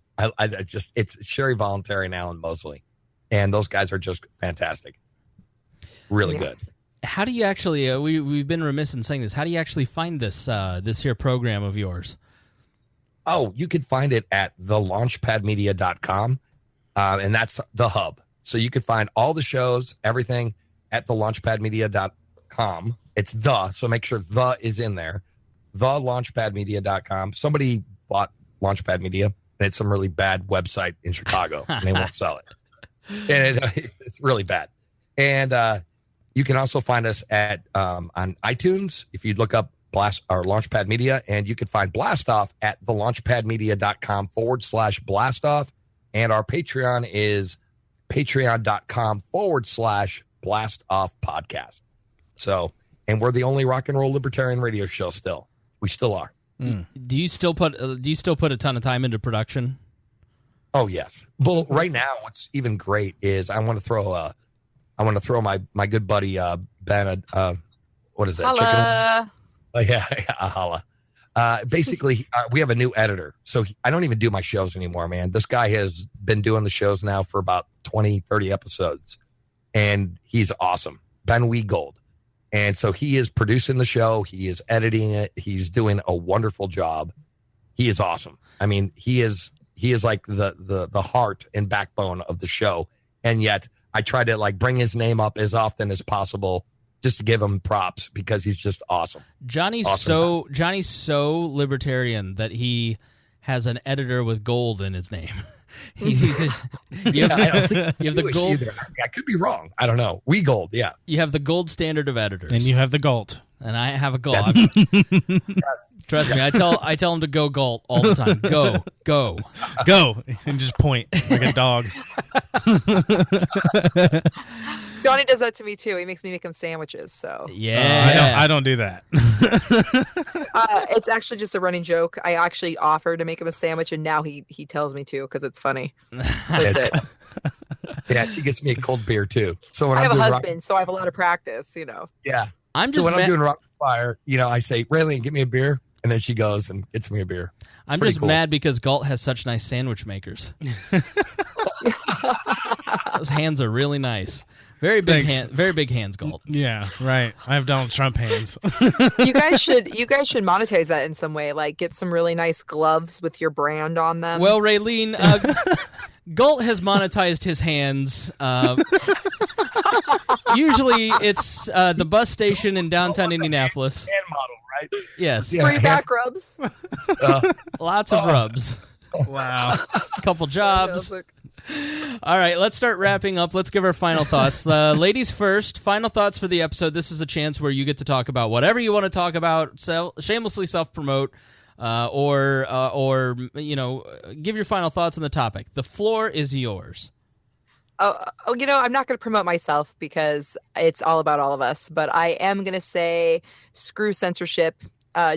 it's Sherry Voluntary and Alan Mosley, and those guys are just fantastic. Really good. How do you actually, we've been remiss in saying this, how do you actually find this here program of yours? Oh, you can find it at thelaunchpadmedia.com, and that's the hub. So you can find all the shows, everything at thelaunchpadmedia.com. It's so make sure the is in there. Thelaunchpadmedia.com. Somebody bought Launchpad Media, and it's some really bad website in Chicago, and they won't sell it. And it's really bad. And you can also find us at on iTunes if you look up Blast or Launchpad Media, and you can find Blast Off at thelaunchpadmedia.com/blastoff. And our Patreon is patreon.com/blastoff podcast. So, and we're the only rock and roll libertarian radio show still. We still are. Do you still put a ton of time into production? Oh, yes. Well, right now, what's even great is I want to throw my good buddy, Ben, what is that? Holla. Yeah, holla. Basically, we have a new editor. So I don't even do my shows anymore, man. This guy has been doing the shows now for about 20, 30 episodes. And he's awesome. Ben Weegold. And so he is producing the show. He is editing it. He's doing a wonderful job. He is awesome. I mean, he is like the heart and backbone of the show. And yet I try to like bring his name up as often as possible just to give him props because he's just awesome. Johnny's so libertarian that he has an editor with gold in his name. You have the gold. Either. I could be wrong. I don't know. We gold, yeah. You have the gold standard of editors, And you have the Galt. and I have a gold. Trust me, I tell him to go Galt all the time. Go. Go and just point like a dog. Johnny does that to me too. He makes me make him sandwiches. So Yeah, I don't do that. it's actually just a running joke. I actually offered to make him a sandwich, and now he tells me to because it's funny. That's it. Yeah, she gets me a cold beer too. So when I I'm have a doing husband, so I have a lot of practice. yeah. I'm So just when I'm doing Rock Fire, I say, Raylene, get me a beer. And then she goes and gets me a beer. I'm just mad because Galt has such nice sandwich makers. Those hands are really nice. Very big hands, Galt. Yeah, right. I have Donald Trump hands. You guys should monetize that in some way. Like get some really nice gloves with your brand on them. Well, Raylene, Galt has monetized his hands. Usually it's the bus station in downtown Indianapolis. Hand model, right? Yes. Yeah. free back rubs. Lots of rubs. Wow. Couple jobs. All right, let's start wrapping up. Let's give our final thoughts. Ladies first, final thoughts for the episode. This is a chance where you get to talk about whatever you want to talk about, shamelessly self-promote, or give your final thoughts on the topic. The floor is yours. I'm not going to promote myself because it's all about all of us, but I am going to say screw censorship.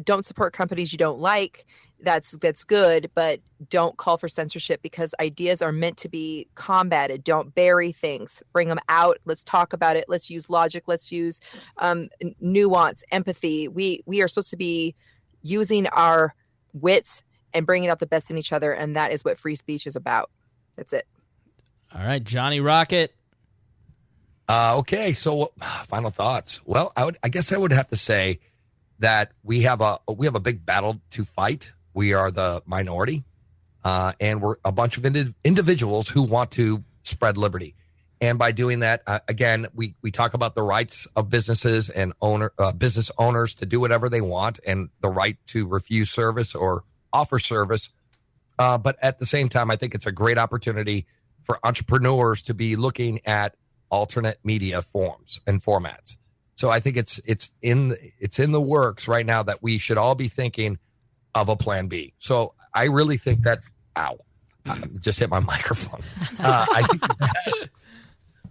Don't support companies you don't like. That's good, but don't call for censorship because ideas are meant to be combated. Don't bury things. Bring them out. Let's talk about it. Let's use logic. Let's use nuance, empathy. We are supposed to be using our wits and bringing out the best in each other, and that is what free speech is about. That's it. All right, Johnny Rocket. Okay, so final thoughts. Well, I guess I would have to say that we have a big battle to fight. We are the minority, and we're a bunch of individuals who want to spread liberty. And by doing that, again, we talk about the rights of businesses and business owners to do whatever they want and the right to refuse service or offer service. But at the same time, I think it's a great opportunity for entrepreneurs to be looking at alternate media forms and formats. So I think it's in the works right now that we should all be thinking of a plan B. So I really think that's just hit my microphone.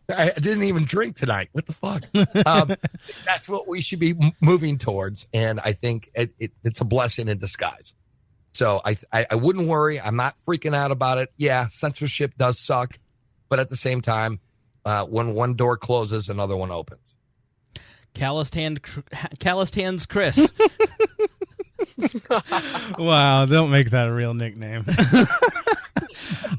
I didn't even drink tonight. What the fuck? That's what we should be moving towards. And I think it's a blessing in disguise. So I wouldn't worry. I'm not freaking out about it. Yeah, censorship does suck. But at the same time, when one door closes, another one opens. Calloused hands, Chris. Wow, don't make that a real nickname.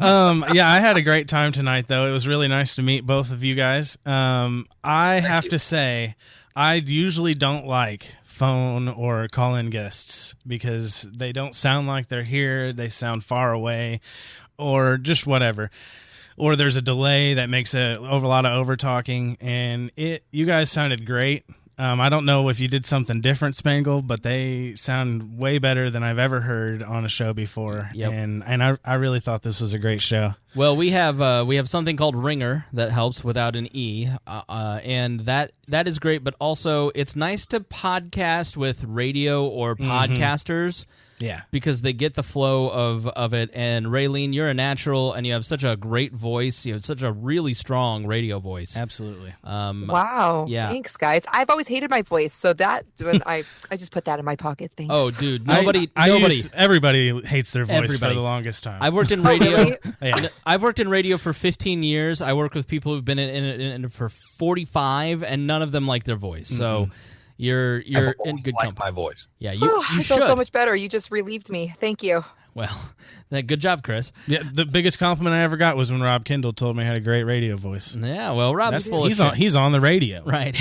Yeah, I had a great time tonight, though. It was really nice to meet both of you guys. I have to say, I usually don't like phone or call-in guests because they don't sound like they're here. They sound far away or just whatever. Or there's a delay that makes a lot of over-talking, and you guys sounded great. I don't know if you did something different, Spangle, but they sound way better than I've ever heard on a show before. Yep. And I really thought this was a great show. Well, we have something called Ringer that helps without an E, and that is great. But also, it's nice to podcast with radio or podcasters. Yeah, because they get the flow of it. And Raylene, you're a natural, and you have such a great voice. You have such a really strong radio voice. Absolutely. Wow. Yeah. Thanks, guys. I've always hated my voice, so that when I just put that in my pocket. Thanks. Oh, dude, everybody hates their voice for the longest time. I've worked in radio. Really? Yeah. I've worked in radio for 15 years. I work with people who've been in it for 45, and none of them like their voice. So. You're in good company. My voice. Yeah, you I should. feel so much better. You just relieved me. Thank you. Well, good job, Chris. Yeah, the biggest compliment I ever got was when Rob Kendall told me I had a great radio voice. Yeah, well, Rob's full of shit. He's on the radio. Right.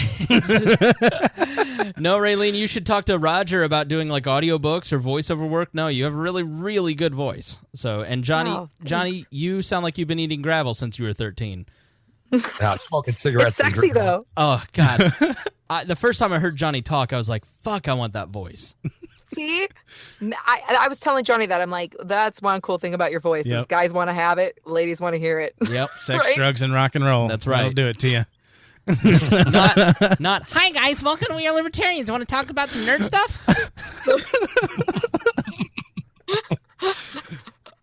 No, Raylene, you should talk to Roger about doing like audiobooks or voiceover work. No, you have a really, really good voice. So, and Johnny, you sound like you've been eating gravel since you were 13. Smoking cigarettes. It's sexy, though. Oh, God. The first time I heard Johnny talk, I was like, fuck, I want that voice. See? I was telling Johnny that. I'm like, that's one cool thing about your voice is guys want to have it, ladies want to hear it. Yep. Sex, Right? drugs, and rock and roll. That's right. That'll do it to you. Not, hi, guys, welcome to We Are Libertarians. Want to talk about some nerd stuff?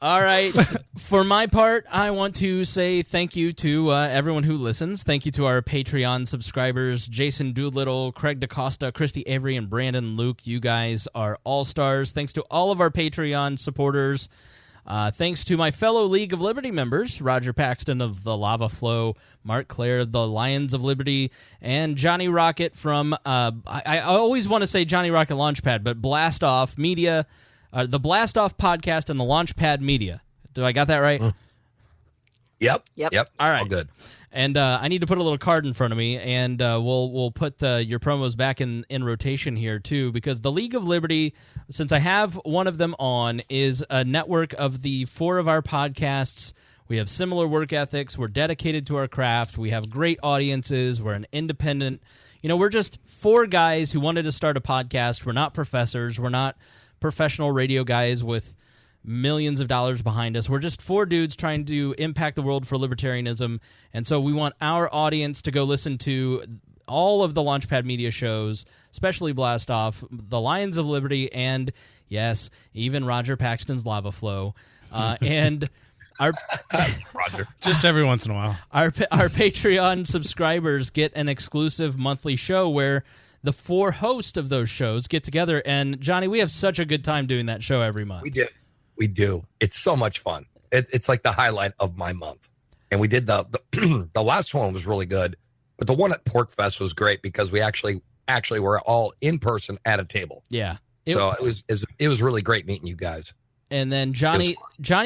All right. For my part, I want to say thank you to everyone who listens. Thank you to our Patreon subscribers, Jason Doolittle, Craig DaCosta, Christy Avery, and Brandon Luke. You guys are all-stars. Thanks to all of our Patreon supporters. Thanks to my fellow League of Liberty members, Roger Paxton of the Lava Flow, Mark Clare of the Lions of Liberty, and Johnny Rocket from, I always want to say Johnny Rocket Launchpad, but Blast Off Media, the Blast Off Podcast and the Launchpad Media. Do I got that right? Yep. All right. All good. And I need to put a little card in front of me, and we'll put your promos back in rotation here, too, because the League of Liberty, since I have one of them on, is a network of the 4 of our podcasts. We have similar work ethics. We're dedicated to our craft. We have great audiences. We're an independent. We're just 4 guys who wanted to start a podcast. We're not professors. We're not professional radio guys with millions of dollars behind us. We're just 4 dudes trying to impact the world for libertarianism, and so we want our audience to go listen to all of the Launchpad Media shows, especially Blast Off, the Lions of Liberty, and, yes, even Roger Paxton's Lava Flow. And our Roger. Just every once in a while. Our Patreon subscribers get an exclusive monthly show where the 4 hosts of those shows get together, and, Johnny, we have such a good time doing that show every month. We do. It's so much fun. It's like the highlight of my month. And we did the the last one was really good, but the one at Pork Fest was great because we actually were all in person at a table. Yeah. So it was really great meeting you guys. And then Johnny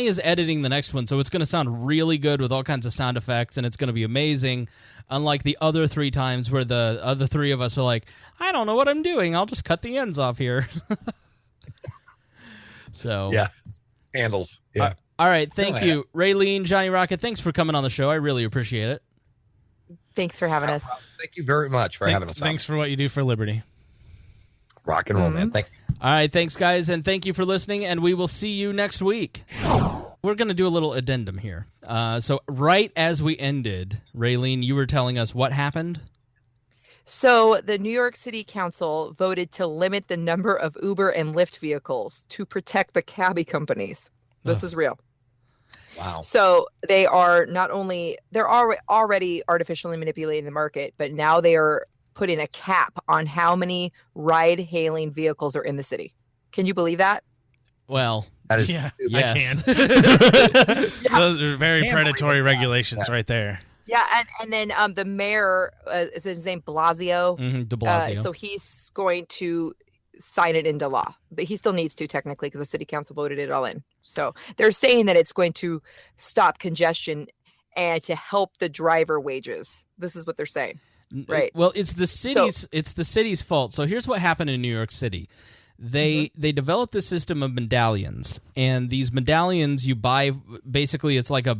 is editing the next one, so it's going to sound really good with all kinds of sound effects, and it's going to be amazing. Unlike the other 3 times where the other 3 of us are like, I don't know what I'm doing. I'll just cut the ends off here. So yeah, handles. Yeah. All right. Thank you, Raylene, Johnny Rocket. Thanks for coming on the show. I really appreciate it. Thanks for having us. Thank you very much for having us. Thanks for what you do for liberty. Rock and roll, man. Thank you. All right. Thanks, guys, and thank you for listening. And we will see you next week. We're going to do a little addendum here. So right as we ended, Raylene, you were telling us what happened. So the New York City Council voted to limit the number of Uber and Lyft vehicles to protect the cabbie companies. This is real. Wow. So they are not only they're already artificially manipulating the market, but now they are putting a cap on how many ride-hailing vehicles are in the city. Can you believe that? Well, That is Yeah, yes. I can. Those are very Can't predatory believe that. regulations right there. Yeah, and then the mayor is his name Blasio. De Blasio. So he's going to sign it into law, but he still needs to technically because the city council voted it all in. So they're saying that it's going to stop congestion and to help the driver wages. This is what they're saying, right? Well, it's the city's fault. So here's what happened in New York City. They developed the system of medallions, and these medallions you buy. Basically, it's like a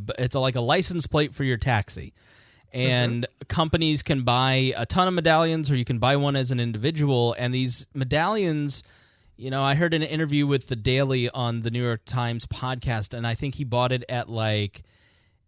license plate for your taxi, and companies can buy a ton of medallions, or you can buy one as an individual. And these medallions, you know, I heard an interview with the Daily on the New York Times podcast, and I think he bought it at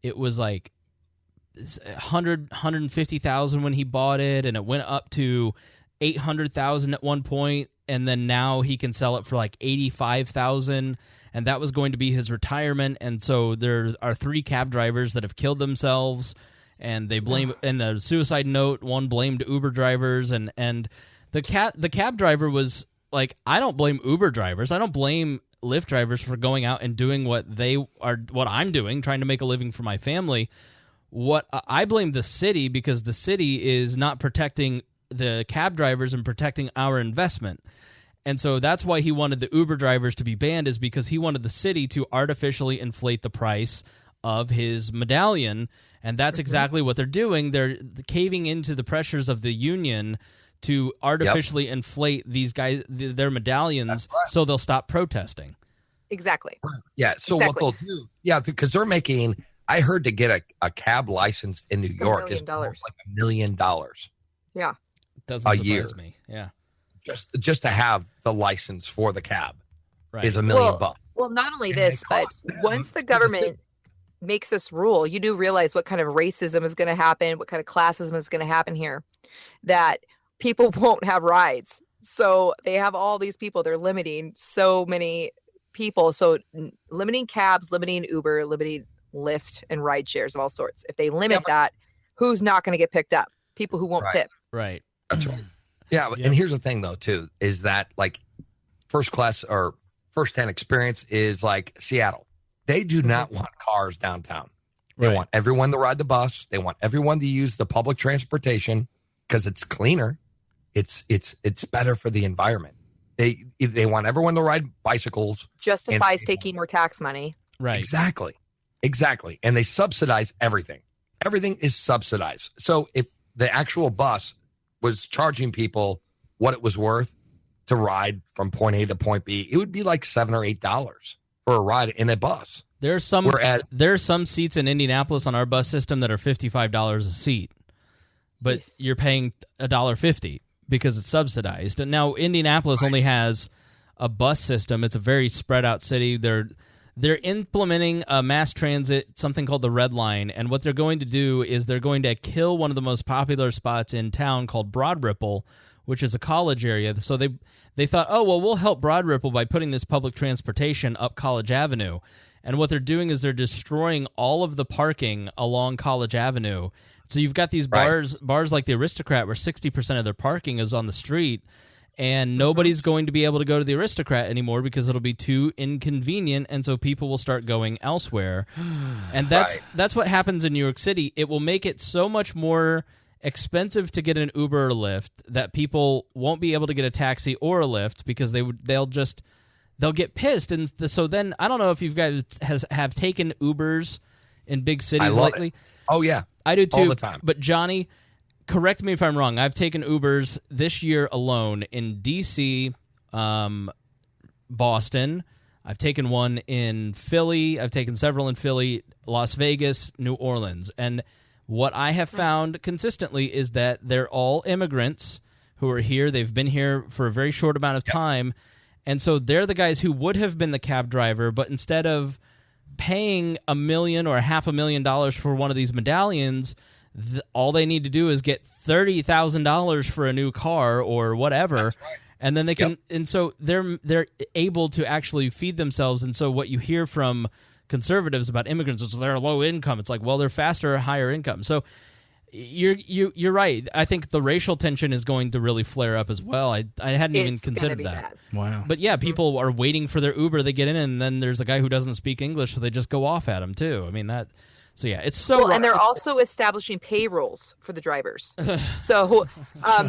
it was 150,000 when he bought it, and it went up to 800,000 at one point. And then now he can sell it for 85,000, and that was going to be his retirement. And so there are 3 cab drivers that have killed themselves, and they blame. In the suicide note, one blamed Uber drivers, and the cab driver was like, I don't blame Uber drivers, I don't blame Lyft drivers for going out and doing what I'm doing, trying to make a living for my family. What I blame the city, because the city is not protecting the cab drivers and protecting our investment. And so that's why he wanted the Uber drivers to be banned, is because he wanted the city to artificially inflate the price of his medallion. And that's exactly what they're doing. They're caving into the pressures of the union to artificially inflate these guys, their medallions, so they'll stop protesting. Exactly. Yeah. So what they'll do, because they're making, I heard to get a cab license in New York is almost like $1 million. Yeah. Doesn't a surprise year. me. Yeah. Just to have the license for the cab is $1 million bucks. Well, not only And this, it but costs them once the to government makes this rule, you do realize what kind of racism is going to happen, what kind of classism is going to happen here, that people won't have rides. So they have all these people, they're limiting so many people. So limiting cabs, limiting Uber, limiting Lyft and ride shares of all sorts. If they limit that, who's not going to get picked up? People who won't tip. Right. That's right. Yeah, and here's the thing though too, is that first class or first-hand experience is like Seattle. They do not want cars downtown. They want everyone to ride the bus. They want everyone to use the public transportation because it's cleaner. It's better for the environment. They want everyone to ride bicycles. Justifies taking more tax money. Right. Exactly. And they subsidize everything. Everything is subsidized. So if the actual bus was charging people what it was worth to ride from point A to point B, it would be like $7 or $8 for a ride in a bus. There are some seats in Indianapolis on our bus system that are $55 a seat, but you're paying $1.50 because it's subsidized. And now Indianapolis only has a bus system. It's a very spread out city. They're implementing a mass transit, something called the Red Line, and what they're going to do is they're going to kill one of the most popular spots in town called Broad Ripple, which is a college area. So they thought, oh, well, we'll help Broad Ripple by putting this public transportation up College Avenue. And what they're doing is they're destroying all of the parking along College Avenue. So you've got these bars like the Aristocrat where 60% of their parking is on the street, and nobody's going to be able to go to the Aristocrat anymore because it'll be too inconvenient, and so people will start going elsewhere. And that's what happens in New York City. It will make it so much more expensive to get an Uber or Lyft that people won't be able to get a taxi or a Lyft because they'll get pissed. And so then I don't know if you guys have taken Ubers in big cities lately. It. Oh yeah, I do too. All the time. But Johnny, correct me if I'm wrong. I've taken Ubers this year alone in D.C., Boston. I've taken one in Philly. I've taken several in Philly, Las Vegas, New Orleans. And what I have found consistently is that they're all immigrants who are here. They've been here for a very short amount of time. And so they're the guys who would have been the cab driver, but instead of paying $1 million or $500,000 for one of these medallions, all they need to do is get $30,000 for a new car or whatever. That's right. And then they can, and so they're able to actually feed themselves. And so what you hear from conservatives about immigrants is they're low income. It's like, well, they're faster or higher income. So you're right. I think the racial tension is going to really flare up as well. I hadn't even considered that. Bad. Wow. But yeah, people are waiting for their Uber. They get in, and then there's a guy who doesn't speak English, so they just go off at him too. I mean that. So yeah, it's so. Well, and they're also establishing payrolls for the drivers. So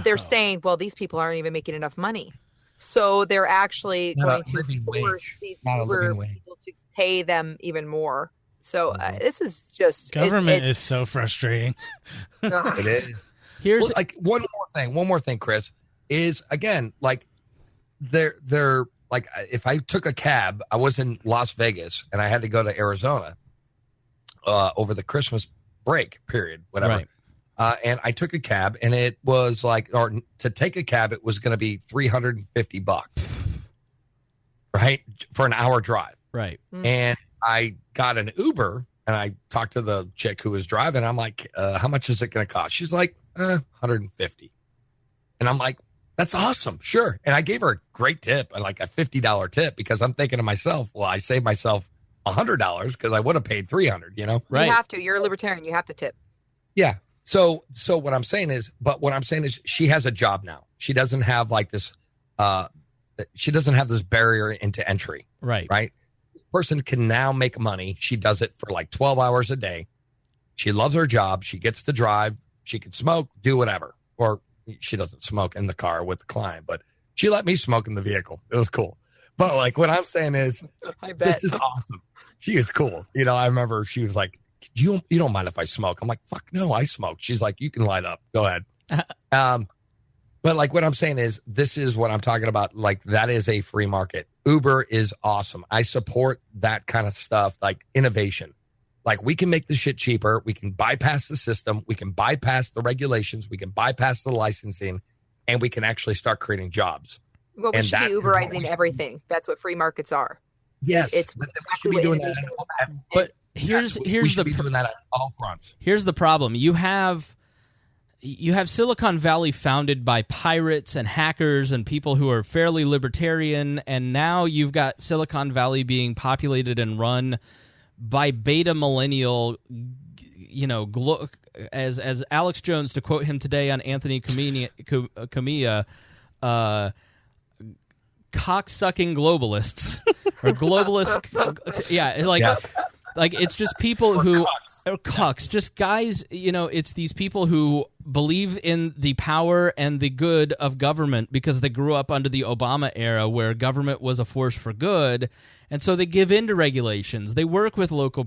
they're saying, well, these people aren't even making enough money, so they're actually going to force these Uber people to pay them even more. So this is just government is so frustrating. It is. Here's like one more thing, Chris, is again, like they're like, if I took a cab, I was in Las Vegas and I had to go to Arizona over the Christmas break period, whatever. Right. And I took a cab and it was like, or to take a cab, it was going to be $350, right? For an hour drive. Right. And I got an Uber and I talked to the chick who was driving. I'm like, how much is it going to cost? She's like, 150. And I'm like, that's awesome. Sure. And I gave her a great tip, like a $50 tip, because I'm thinking to myself, well, I saved myself $100 because I would have paid $300, you know? Right. You have to. You're a libertarian. You have to tip. Yeah. So what I'm saying is she has a job now. She doesn't have like this, she doesn't have this barrier into entry. Right. Right. Person can now make money. She does it for like 12 hours a day. She loves her job. She gets to drive. She can smoke, do whatever. Or she doesn't smoke in the car with the client, but she let me smoke in the vehicle. It was cool. But like what I'm saying is, this is awesome. She is cool. You know, I remember she was like, you don't mind if I smoke? I'm like, fuck no, I smoke. She's like, you can light up. Go ahead. But like what I'm saying is, this is what I'm talking about. Like that is a free market. Uber is awesome. I support that kind of stuff, like innovation. Like we can make the shit cheaper. We can bypass the system. We can bypass the regulations. We can bypass the licensing, and we can actually start creating jobs. Well, we should be Uberizing everything. That's what free markets are. Yes, it's but we should be doing that. But here's the doing that on all fronts. Here's the problem. You have Silicon Valley founded by pirates and hackers and people who are fairly libertarian, and now you've got Silicon Valley being populated and run by beta millennial, you know, as Alex Jones, to quote him today on Anthony Camilla, cock-sucking globalists or globalists. Yeah, like. Yes. Like, it's just people who are cucks, just guys, you know, it's these people who believe in the power and the good of government because they grew up under the Obama era where government was a force for good. And so they give in to regulations. They work with local,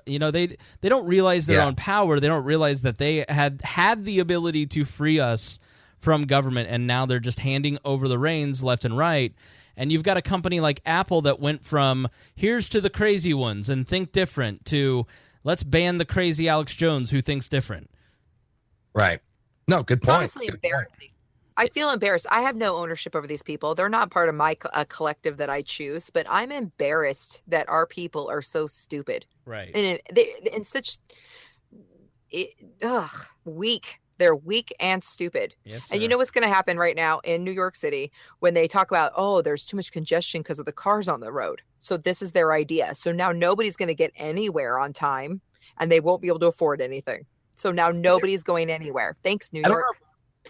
you know, they don't realize their own power. They don't realize that they had the ability to free us from government, and now they're just handing over the reins left and right. And you've got a company like Apple that went from here's to the crazy ones and think different to let's ban the crazy Alex Jones who thinks different. Right. No, good point. It's honestly embarrassing. I feel embarrassed. I have no ownership over these people. They're not part of my collective that I choose, but I'm embarrassed that our people are so stupid. Right. And in such weak. They're weak and stupid. Yes, sir. And you know what's going to happen right now in New York City when they talk about, oh, there's too much congestion because of the cars on the road. So this is their idea. So now nobody's going to get anywhere on time and they won't be able to afford anything. So now nobody's going anywhere. Thanks, New York.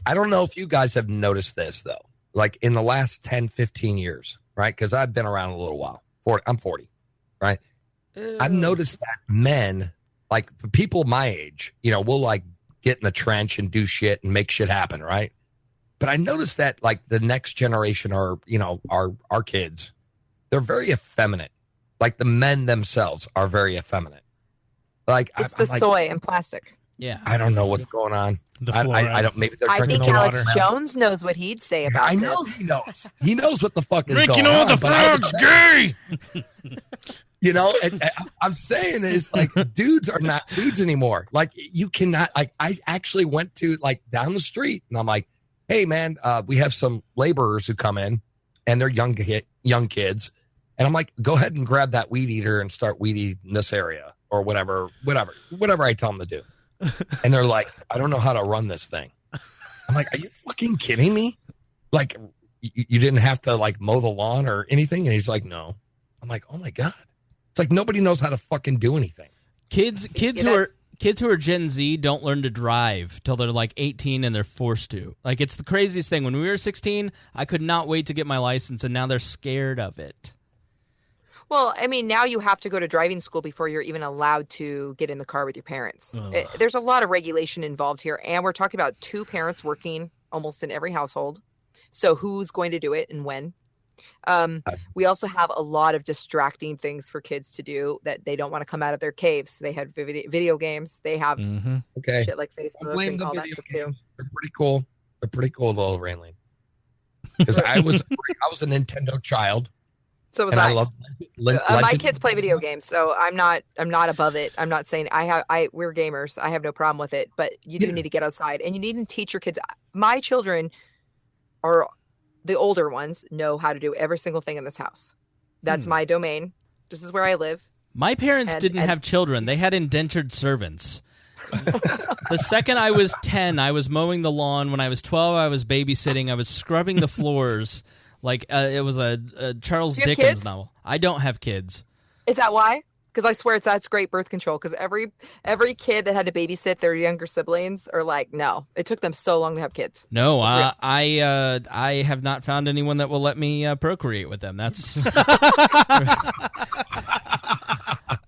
I don't know if you guys have noticed this, though, like in the last 10, 15 years, right? Because I've been around a little while. I'm 40, right? I've noticed that men, like the people my age, you know, will like get in the trench and do shit and make shit happen, right? But I noticed that like the next generation or, you know, our kids, they're very effeminate. Like the men themselves are very effeminate. Like it's the soy and plastic. Yeah. I don't know what's going on. I don't, maybe they're I think the Alex Jones knows what he'd say about I know this. he knows. He knows what the fuck is Rick, going on. you know the frog's gay. You know, and I'm saying is like dudes are not dudes anymore. Like you cannot, like I actually went to like down the street and I'm like, hey man, we have some laborers who come in and they're young kids. And I'm like, go ahead and grab that weed eater and start weed eating this area or whatever I tell them to do. And they're like, I don't know how to run this thing. I'm like, are you fucking kidding me? Like you didn't have to like mow the lawn or anything? And he's like, no. I'm like, oh my God. It's like nobody knows how to fucking do anything. Kids who are Gen Z don't learn to drive till they're like 18 and they're forced to. Like, it's the craziest thing. When we were 16, I could not wait to get my license, and now they're scared of it. Well, I mean, now you have to go to driving school before you're even allowed to get in the car with your parents. There's a lot of regulation involved here, and we're talking about two parents working almost in every household. So who's going to do it and when? We also have a lot of distracting things for kids to do that they don't want to come out of their caves. They have video games. They have shit like Facebook and all that stuff too. They're pretty cool. They're pretty cool, though, Raylene. Because I was a Nintendo child. So was and I. love my kids play video games, so I'm not above it. I'm not saying we're gamers. I have no problem with it, but you do need to get outside, and you need to teach your kids. My children are the older ones know how to do every single thing in this house. That's my domain. This is where I live. My parents didn't have children. They had indentured servants. The second I was 10, I was mowing the lawn. When I was 12, I was babysitting. I was scrubbing the floors. Like it was a Charles Dickens novel. I don't have kids. Is that why? Because I swear that's great birth control. Because every kid that had to babysit their younger siblings are like, no, it took them so long to have kids. No, I have not found anyone that will let me procreate with them. That's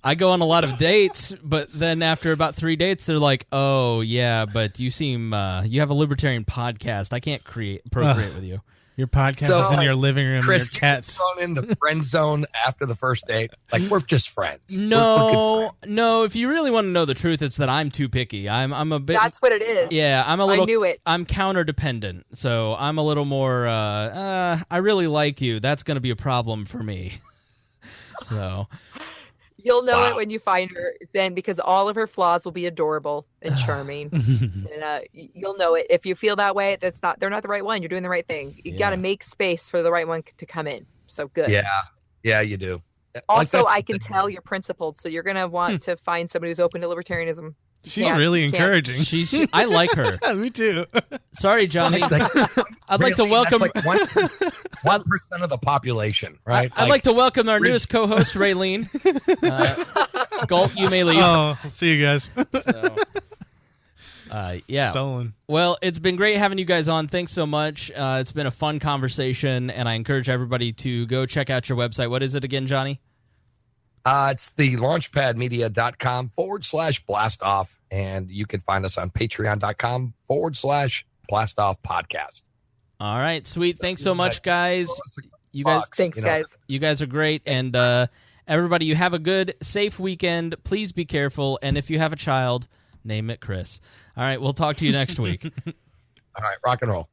I go on a lot of dates, but then after about 3 dates, they're like, "Oh yeah, but you seem you have a libertarian podcast. I can't procreate with you." Your podcast is in your living room. Chris, and your cats thrown in the friend zone after the first date. Like, we're just friends. No. If you really want to know the truth, it's that I'm too picky. I'm a bit. That's what it is. Yeah, I'm a little. I knew it. I'm counter dependent, so I'm a little more. I really like you. That's going to be a problem for me. So. You'll know it when you find her, then, because all of her flaws will be adorable and charming. And you'll know it if you feel that way. They're not the right one. You're doing the right thing. You got to make space for the right one to come in. So good. Yeah, you do. Also, I can tell you're principled, so you're gonna want to find somebody who's open to libertarianism. She's really encouraging. I like her. Me too. Sorry, Johnny. I'd like to welcome. That's like 1% of the population, right? I'd like to welcome our newest co-host, Raylene. Gulp, you may leave. Oh, see you guys. Yeah. Stolen. Well, it's been great having you guys on. Thanks so much. It's been a fun conversation, and I encourage everybody to go check out your website. What is it again, Johnny? It's the launchpadmedia.com/blastoff, and you can find us on patreon.com/blastoff podcast. All right, sweet. Thanks so much, guys. Thanks, guys. You guys are great, and everybody, you have a good, safe weekend. Please be careful, and if you have a child, name it Chris. All right, we'll talk to you next week. All right, rock and roll.